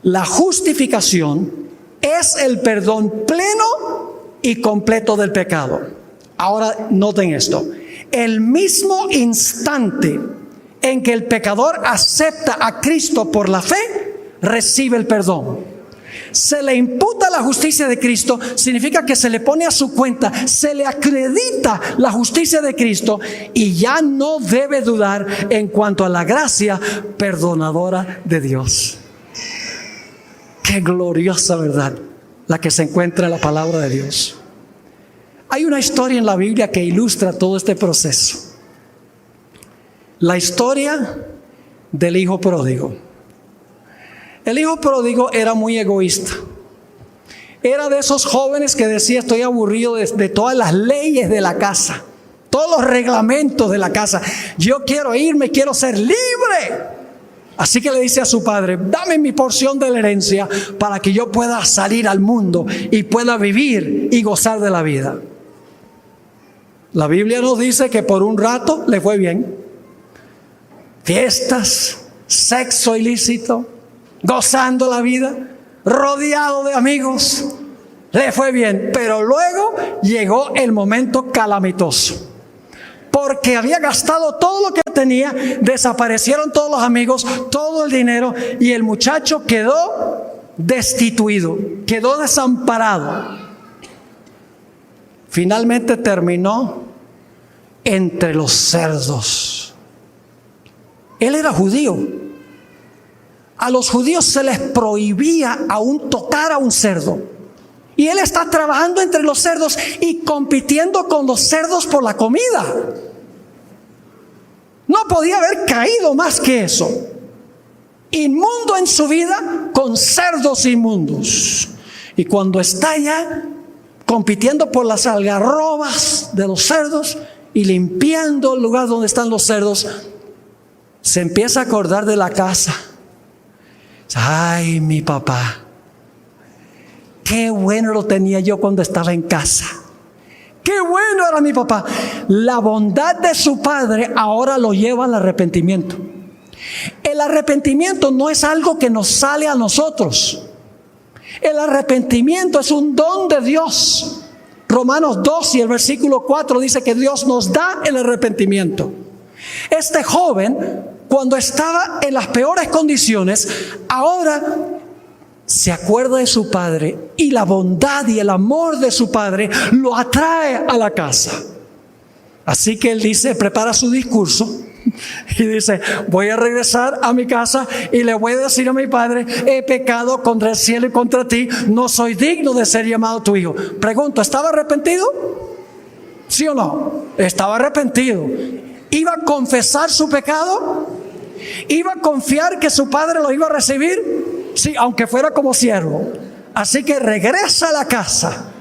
La justificación es el perdón pleno y completo del pecado. Ahora noten esto: el mismo instante en que el pecador acepta a Cristo por la fe, recibe el perdón. Se le imputa la justicia de Cristo, significa que se le pone a su cuenta, se le acredita la justicia de Cristo y ya no debe dudar en cuanto a la gracia perdonadora de Dios. Qué gloriosa verdad la que se encuentra en la palabra de Dios. Hay una historia en la Biblia que ilustra todo este proceso. La historia del hijo pródigo. El hijo pródigo era muy egoísta. Era de esos jóvenes que decía: estoy aburrido de todas las leyes de la casa, todos los reglamentos de la casa. Yo quiero irme, quiero ser libre. Así que le dice a su padre: dame mi porción de la herencia para que yo pueda salir al mundo y pueda vivir y gozar de la vida. La Biblia nos dice que por un rato le fue bien. fiestas, sexo ilícito, gozando la vida, rodeado de amigos. Le fue bien, pero luego llegó el momento calamitoso. Porque había gastado todo lo que tenía, desaparecieron todos los amigos, todo el dinero, y el muchacho quedó destituido, quedó desamparado. Finalmente terminó entre los cerdos. Él era judío. A los judíos se les prohibía aún tocar a un cerdo. Y él está trabajando entre los cerdos y compitiendo con los cerdos por la comida. No podía haber caído más que eso. Inmundo en su vida con cerdos inmundos. Y cuando está ya compitiendo por las algarrobas de los cerdos y limpiando el lugar donde están los cerdos, se empieza a acordar de la casa. Ay, mi papá, qué bueno lo tenía yo cuando estaba en casa. Qué bueno era mi papá. La bondad de su padre ahora lo lleva al arrepentimiento. El arrepentimiento no es algo que nos sale a nosotros. El arrepentimiento es un don de Dios. Romanos 2 y el versículo 4 dice que Dios nos da el arrepentimiento. Este joven, cuando estaba en las peores condiciones, ahora se acuerda de su padre, y la bondad y el amor de su padre lo atrae a la casa. Así que él dice, prepara su discurso y dice: voy a regresar a mi casa y le voy a decir a mi padre: he pecado contra el cielo y contra ti, no soy digno de ser llamado tu hijo. Pregunto, ¿estaba arrepentido? ¿Sí o no? Estaba arrepentido. ¿Iba a confesar su pecado? ¿Iba a confiar que su padre lo iba a recibir? Sí, aunque fuera como siervo. Así que regresa a la casa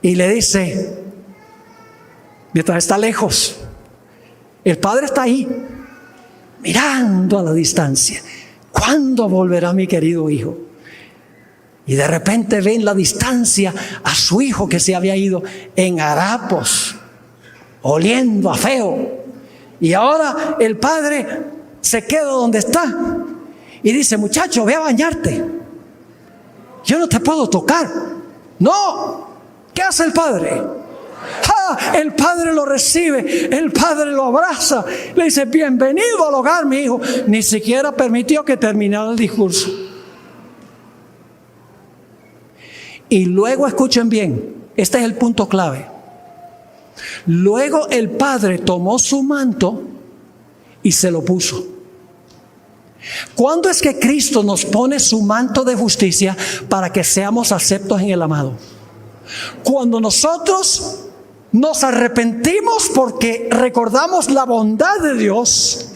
y le dice, mientras está lejos, el padre está ahí, mirando a la distancia: ¿cuándo volverá mi querido hijo? Y de repente ve en la distancia a su hijo que se había ido en harapos, oliendo a feo. Y ahora el padre se queda donde está y dice: muchacho, ve a bañarte, yo no te puedo tocar. No. ¿Qué hace el padre? El padre lo recibe, el padre lo abraza, le dice: bienvenido al hogar, mi hijo. Ni siquiera permitió que terminara el discurso. Y luego, escuchen bien, este es el punto clave. Luego el padre tomó su manto y se lo puso. ¿Cuándo es que Cristo nos pone su manto de justicia para que seamos aceptos en el amado? Cuando nosotros nos arrepentimos porque recordamos la bondad de Dios.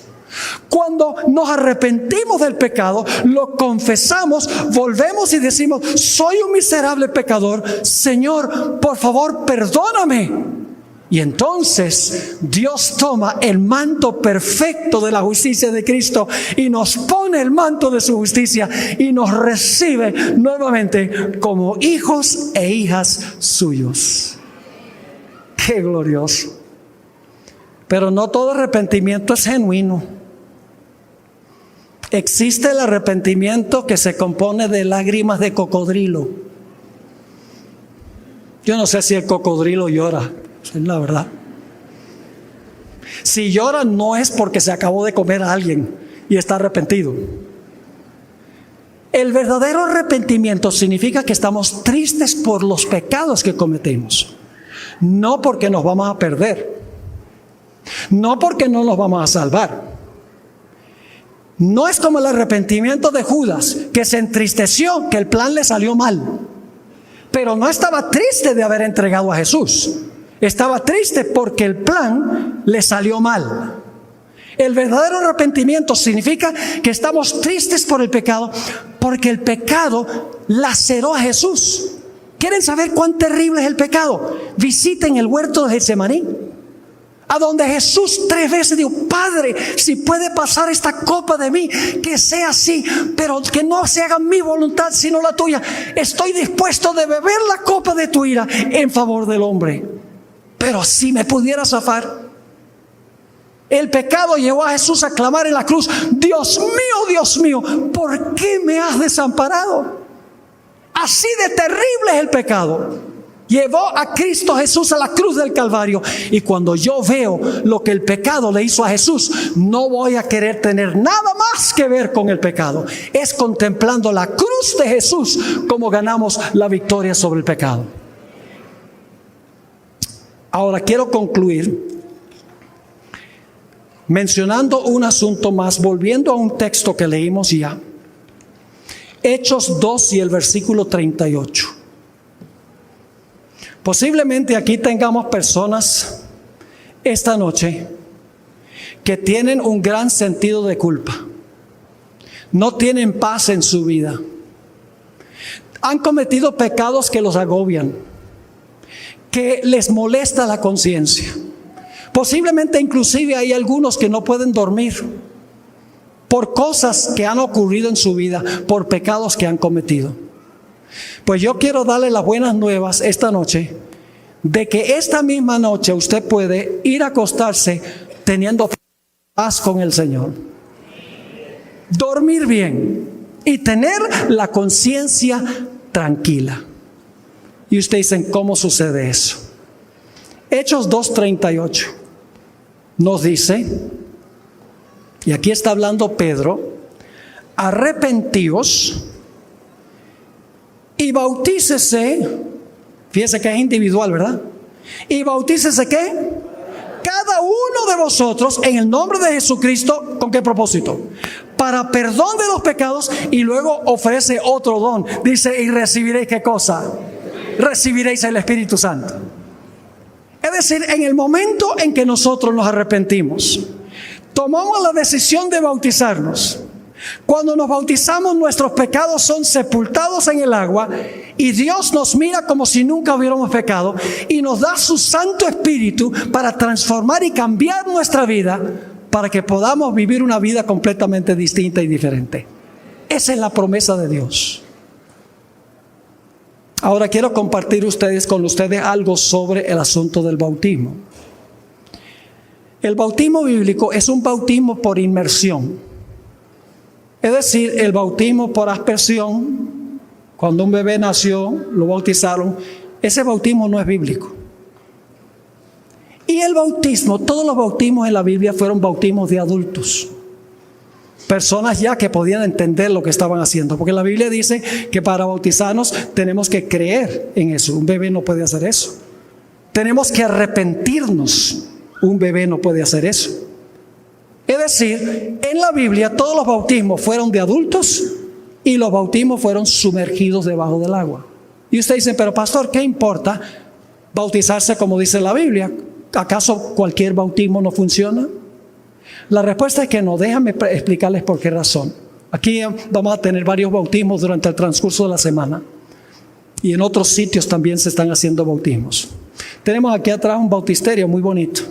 Cuando nos arrepentimos del pecado, lo confesamos, volvemos y decimos: soy un miserable pecador, Señor, por favor, perdóname. Y entonces Dios toma el manto perfecto de la justicia de Cristo y nos pone el manto de su justicia y nos recibe nuevamente como hijos e hijas suyos. ¡Qué glorioso! Pero no todo arrepentimiento es genuino. Existe el arrepentimiento que se compone de lágrimas de cocodrilo. Yo no sé si el cocodrilo llora, es la verdad. Si llora, no es porque se acabó de comer a alguien y está arrepentido. El verdadero arrepentimiento significa que estamos tristes por los pecados que cometemos, no porque nos vamos a perder, no porque no nos vamos a salvar. No es como el arrepentimiento de Judas, que se entristeció que el plan le salió mal, pero no estaba triste de haber entregado a Jesús. Estaba triste porque el plan le salió mal. El verdadero arrepentimiento significa que estamos tristes por el pecado, porque el pecado laceró a Jesús. ¿Quieren saber cuán terrible es el pecado? Visiten el huerto de Getsemaní, a donde Jesús 3 veces dijo: Padre, si puede pasar esta copa de mí, que sea así, pero que no se haga mi voluntad sino la tuya. Estoy dispuesto de beber la copa de tu ira en favor del hombre, pero si me pudiera zafar. El pecado llevó a Jesús a clamar en la cruz: Dios mío, ¿por qué me has desamparado? Así de terrible es el pecado. Llevó a Cristo Jesús a la cruz del Calvario. Y cuando yo veo lo que el pecado le hizo a Jesús, no voy a querer tener nada más que ver con el pecado. Es contemplando la cruz de Jesús como ganamos la victoria sobre el pecado. Ahora quiero concluir mencionando un asunto más, volviendo a un texto que leímos ya. Hechos 2 y el versículo 38. Posiblemente aquí tengamos personas esta noche que tienen un gran sentido de culpa. No tienen paz en su vida. Han cometido pecados que los agobian, que les molesta la conciencia. Posiblemente inclusive hay algunos que no pueden dormir por cosas que han ocurrido en su vida, por pecados que han cometido. Pues yo quiero darle las buenas nuevas esta noche, de que esta misma noche usted puede ir a acostarse teniendo paz con el Señor, dormir bien y tener la conciencia tranquila. Y usted dice: ¿cómo sucede eso? Hechos 2:38 nos dice, y aquí está hablando Pedro: arrepentíos y bautícese. Fíjese que es individual, ¿verdad? Y bautícese, ¿qué? Cada uno de vosotros en el nombre de Jesucristo. ¿Con qué propósito? Para perdón de los pecados. Y luego ofrece otro don. Dice: y recibiréis, ¿qué cosa? Recibiréis el Espíritu Santo. Es decir, en el momento en que nosotros nos arrepentimos, tomamos la decisión de bautizarnos. Cuando nos bautizamos, nuestros pecados son sepultados en el agua y Dios nos mira como si nunca hubiéramos pecado y nos da su Santo Espíritu para transformar y cambiar nuestra vida, para que podamos vivir una vida completamente distinta y diferente. Esa es la promesa de Dios. Ahora quiero compartir con ustedes algo sobre el asunto del bautismo. El bautismo bíblico es un bautismo por inmersión. Es decir, el bautismo por aspersión, cuando un bebé nació, lo bautizaron, ese bautismo no es bíblico. Y el bautismo, todos los bautismos en la Biblia fueron bautismos de adultos. Personas ya que podían entender lo que estaban haciendo. Porque la Biblia dice que para bautizarnos tenemos que creer en eso. Un bebé no puede hacer eso. Tenemos que arrepentirnos. Un bebé no puede hacer eso. Es decir, en la Biblia todos los bautismos fueron de adultos y los bautismos fueron sumergidos debajo del agua. Y usted dice: pero pastor, ¿qué importa bautizarse como dice la Biblia? ¿Acaso cualquier bautismo no funciona? La respuesta es que no. Déjame explicarles por qué razón. Aquí vamos a tener varios bautismos durante el transcurso de la semana. Y en otros sitios también se están haciendo bautismos. Tenemos aquí atrás un bautisterio muy bonito.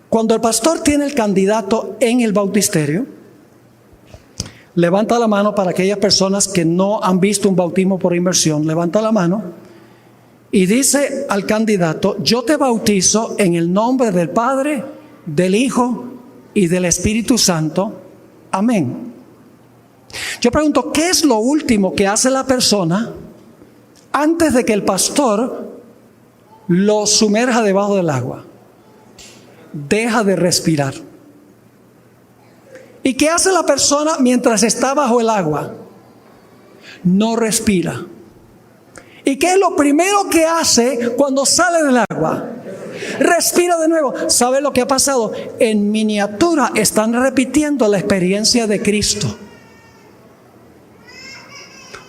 Cuando el pastor tiene el candidato en el bautisterio, levanta la mano para aquellas personas que no han visto un bautismo por inmersión. Levanta la mano y dice al candidato: yo te bautizo en el nombre del Padre, del Hijo y del Espíritu Santo. Amén. Yo pregunto: ¿qué es lo último que hace la persona antes de que el pastor lo sumerja debajo del agua? Deja de respirar. ¿Y qué hace la persona mientras está bajo el agua? No respira. ¿Y qué es lo primero que hace cuando sale del agua? Respira de nuevo. ¿Sabe lo que ha pasado? En miniatura están repitiendo la experiencia de Cristo.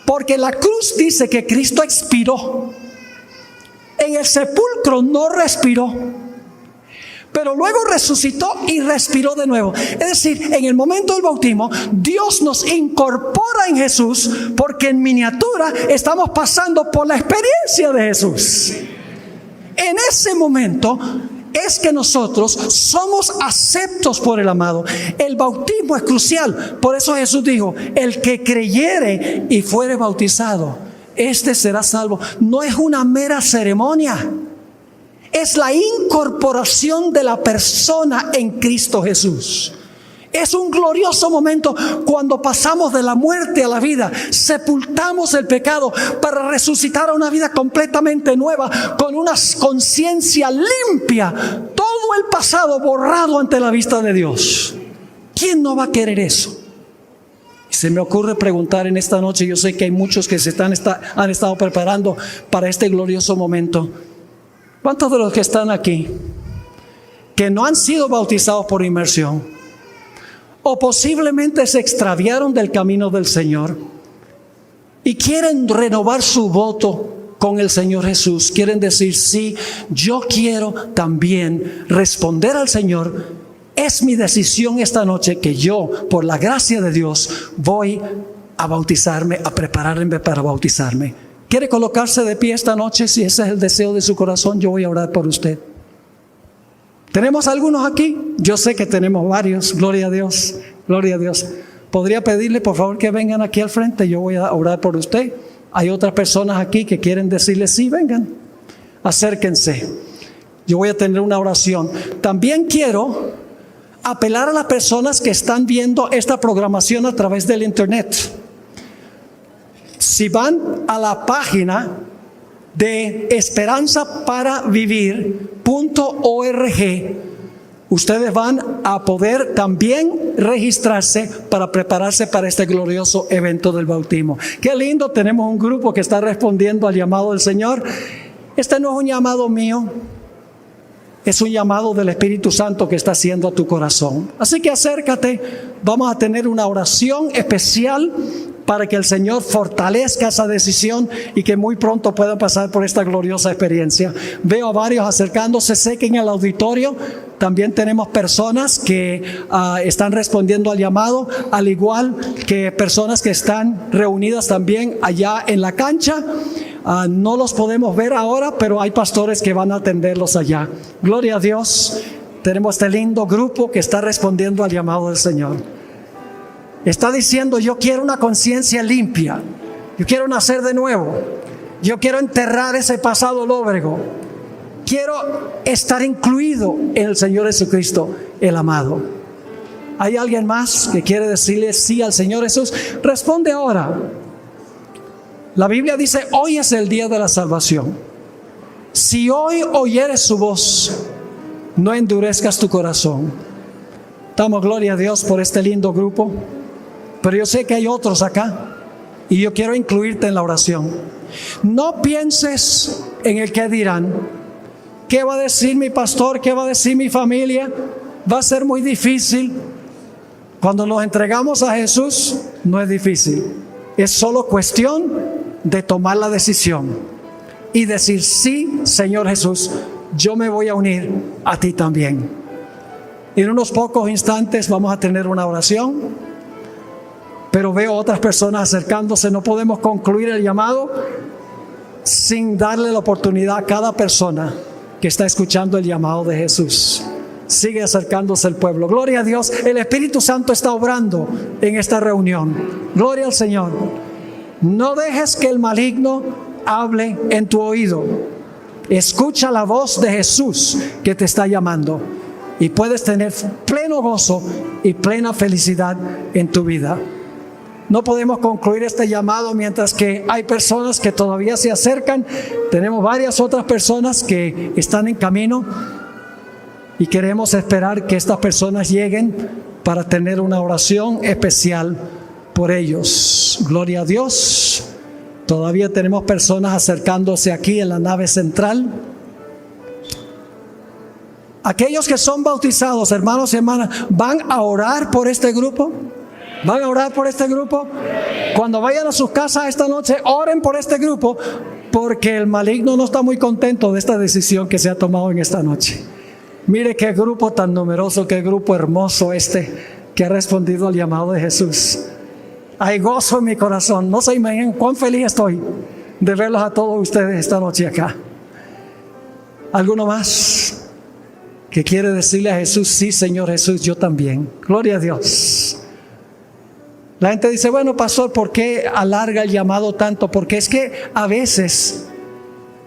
Porque la cruz dice que Cristo expiró. En el sepulcro no respiró, pero luego resucitó y respiró de nuevo. Es decir, en el momento del bautismo, Dios nos incorpora en Jesús, porque en miniatura estamos pasando por la experiencia de Jesús. En ese momento es que nosotros somos aceptos por el amado. El bautismo es crucial. Por eso Jesús dijo: el que creyere y fuere bautizado, este será salvo. No es una mera ceremonia. Es la incorporación de la persona en Cristo Jesús. Es un glorioso momento cuando pasamos de la muerte a la vida, sepultamos el pecado para resucitar a una vida completamente nueva, con una conciencia limpia, todo el pasado borrado ante la vista de Dios. ¿Quién no va a querer eso? Y se me ocurre preguntar en esta noche, yo sé que hay muchos que han estado preparando para este glorioso momento. ¿Cuántos de los que están aquí, que no han sido bautizados por inmersión, o posiblemente se extraviaron del camino del Señor y quieren renovar su voto con el Señor Jesús? Quieren decir, sí, yo quiero también responder al Señor. Es mi decisión esta noche que yo, por la gracia de Dios, voy a bautizarme, a prepararme para bautizarme. ¿Quiere colocarse de pie esta noche? Si ese es el deseo de su corazón, yo voy a orar por usted. ¿Tenemos algunos aquí? Yo sé que tenemos varios. Gloria a Dios, gloria a Dios. ¿Podría pedirle por favor que vengan aquí al frente? Yo voy a orar por usted. Hay otras personas aquí que quieren decirle sí, vengan, acérquense. Yo voy a tener una oración. También quiero apelar a las personas que están viendo esta programación a través del internet. Si van a la página de esperanzaparavivir.org, ustedes van a poder también registrarse para prepararse para este glorioso evento del bautismo. Qué lindo, tenemos un grupo que está respondiendo al llamado del Señor. Este no es un llamado mío, es un llamado del Espíritu Santo que está haciendo a tu corazón. Así que acércate, vamos a tener una oración especial para que el Señor fortalezca esa decisión y que muy pronto puedan pasar por esta gloriosa experiencia. Veo a varios acercándose. Sé que en el auditorio también tenemos personas que están respondiendo al llamado, al igual que personas que están reunidas también allá en la cancha. No los podemos ver ahora, pero hay pastores que van a atenderlos allá. Gloria a Dios. Tenemos este lindo grupo que está respondiendo al llamado del Señor. Está diciendo, yo quiero una conciencia limpia, yo quiero nacer de nuevo, yo quiero enterrar ese pasado lóbrego, quiero estar incluido en el Señor Jesucristo, el amado. ¿Hay alguien más que quiere decirle sí al Señor Jesús? Responde ahora. La Biblia dice, hoy es el día de la salvación. Si hoy oyeres su voz, no endurezcas tu corazón. Damos gloria a Dios por este lindo grupo. Pero yo sé que hay otros acá y yo quiero incluirte en la oración. No pienses en el que dirán. ¿Qué va a decir mi pastor? ¿Qué va a decir mi familia? Va a ser muy difícil. Cuando nos entregamos a Jesús, no es difícil. Es solo cuestión de tomar la decisión y decir, sí, Señor Jesús, yo me voy a unir a ti también. En unos pocos instantes vamos a tener una oración. Pero veo otras personas acercándose. No podemos concluir el llamado sin darle la oportunidad a cada persona que está escuchando el llamado de Jesús. Sigue acercándose el pueblo. Gloria a Dios. El Espíritu Santo está obrando en esta reunión. Gloria al Señor. No dejes que el maligno hable en tu oído. Escucha la voz de Jesús que te está llamando. Y puedes tener pleno gozo y plena felicidad en tu vida. No podemos concluir este llamado mientras que hay personas que todavía se acercan. Tenemos varias otras personas que están en camino y queremos esperar que estas personas lleguen para tener una oración especial por ellos. Gloria a Dios. Todavía tenemos personas acercándose aquí en la nave central. Aquellos que son bautizados, hermanos y hermanas, ¿van a orar por este grupo? ¿Van a orar por este grupo? Cuando vayan a sus casas esta noche, oren por este grupo, porque el maligno no está muy contento de esta decisión que se ha tomado en esta noche. Mire qué grupo tan numeroso, qué grupo hermoso que ha respondido al llamado de Jesús. Hay gozo en mi corazón. No se imaginan cuán feliz estoy de verlos a todos ustedes esta noche acá. ¿Alguno más que quiere decirle a Jesús, sí, Señor Jesús, yo también? Gloria a Dios. La gente dice, bueno, pastor, ¿por qué alarga el llamado tanto? Porque es que a veces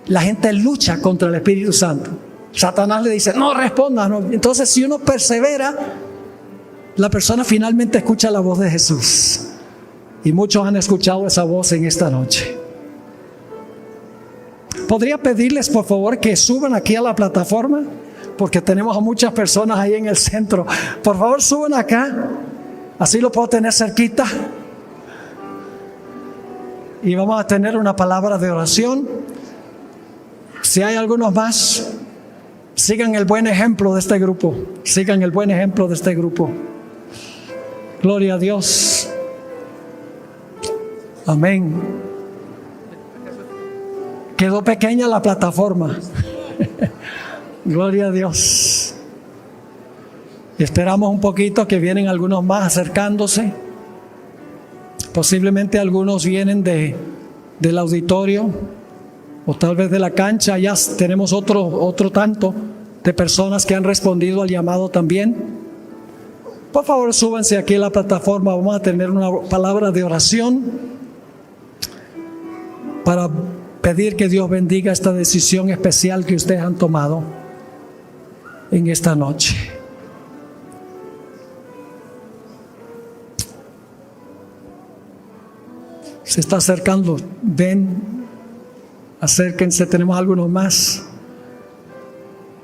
la gente lucha contra el Espíritu Santo. Satanás le dice, no responda, no. Entonces, si uno persevera, la persona finalmente escucha la voz de Jesús. Y muchos han escuchado esa voz en esta noche. ¿Podría pedirles, por favor, que suban aquí a la plataforma? Porque tenemos a muchas personas ahí en el centro. Por favor, suban acá. Así lo puedo tener cerquita. Y vamos a tener una palabra de oración. Si hay algunos más, sigan el buen ejemplo de este grupo. Sigan el buen ejemplo de este grupo. Gloria a Dios. Amén. Quedó pequeña la plataforma. Gloria a Dios. Esperamos un poquito que vienen algunos más acercándose. Posiblemente algunos vienen del auditorio o tal vez de la cancha. Ya tenemos otro tanto de personas que han respondido al llamado también. Por favor, súbanse aquí a la plataforma. Vamos a tener una palabra de oración para pedir que Dios bendiga esta decisión especial que ustedes han tomado en esta noche. Se está acercando. Ven, acérquense, tenemos algunos más.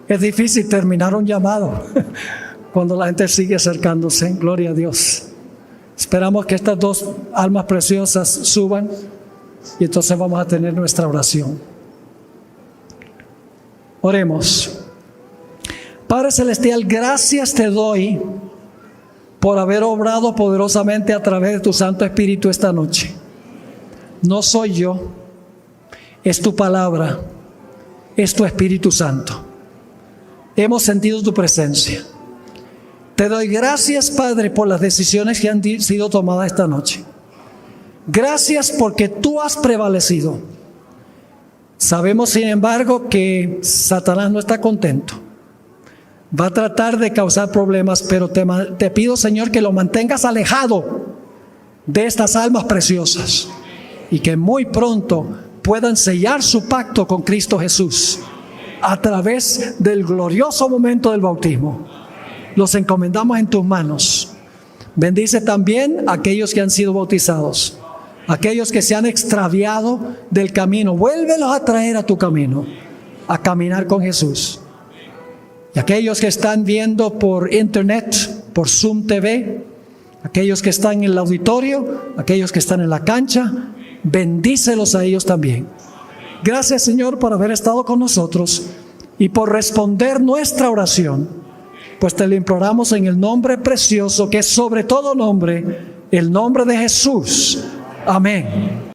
Es difícil terminar un llamado cuando la gente sigue acercándose. Gloria a Dios. Esperamos que estas dos almas preciosas suban y entonces vamos a tener nuestra oración. Oremos. Padre Celestial, gracias te doy por haber obrado poderosamente a través de tu Santo Espíritu esta noche. No soy yo, es tu palabra, es tu Espíritu Santo. Hemos sentido tu presencia. Te doy gracias, Padre, por las decisiones que han sido tomadas esta noche. Gracias porque tú has prevalecido. Sabemos, sin embargo, que Satanás no está contento. Va a tratar de causar problemas, pero te pido, Señor, que lo mantengas alejado de estas almas preciosas y que muy pronto puedan sellar su pacto con Cristo Jesús a través del glorioso momento del bautismo. Los encomendamos en tus manos. Bendice también a aquellos que han sido bautizados, aquellos que se han extraviado del camino. Vuélvelos a traer a tu camino, a caminar con Jesús. Y aquellos que están viendo por internet, por Zoom TV, aquellos que están en el auditorio, aquellos que están en la cancha, bendícelos a ellos también. Gracias, Señor, por haber estado con nosotros y por responder nuestra oración, pues te lo imploramos en el nombre precioso que es sobre todo nombre, el nombre de Jesús. Amén.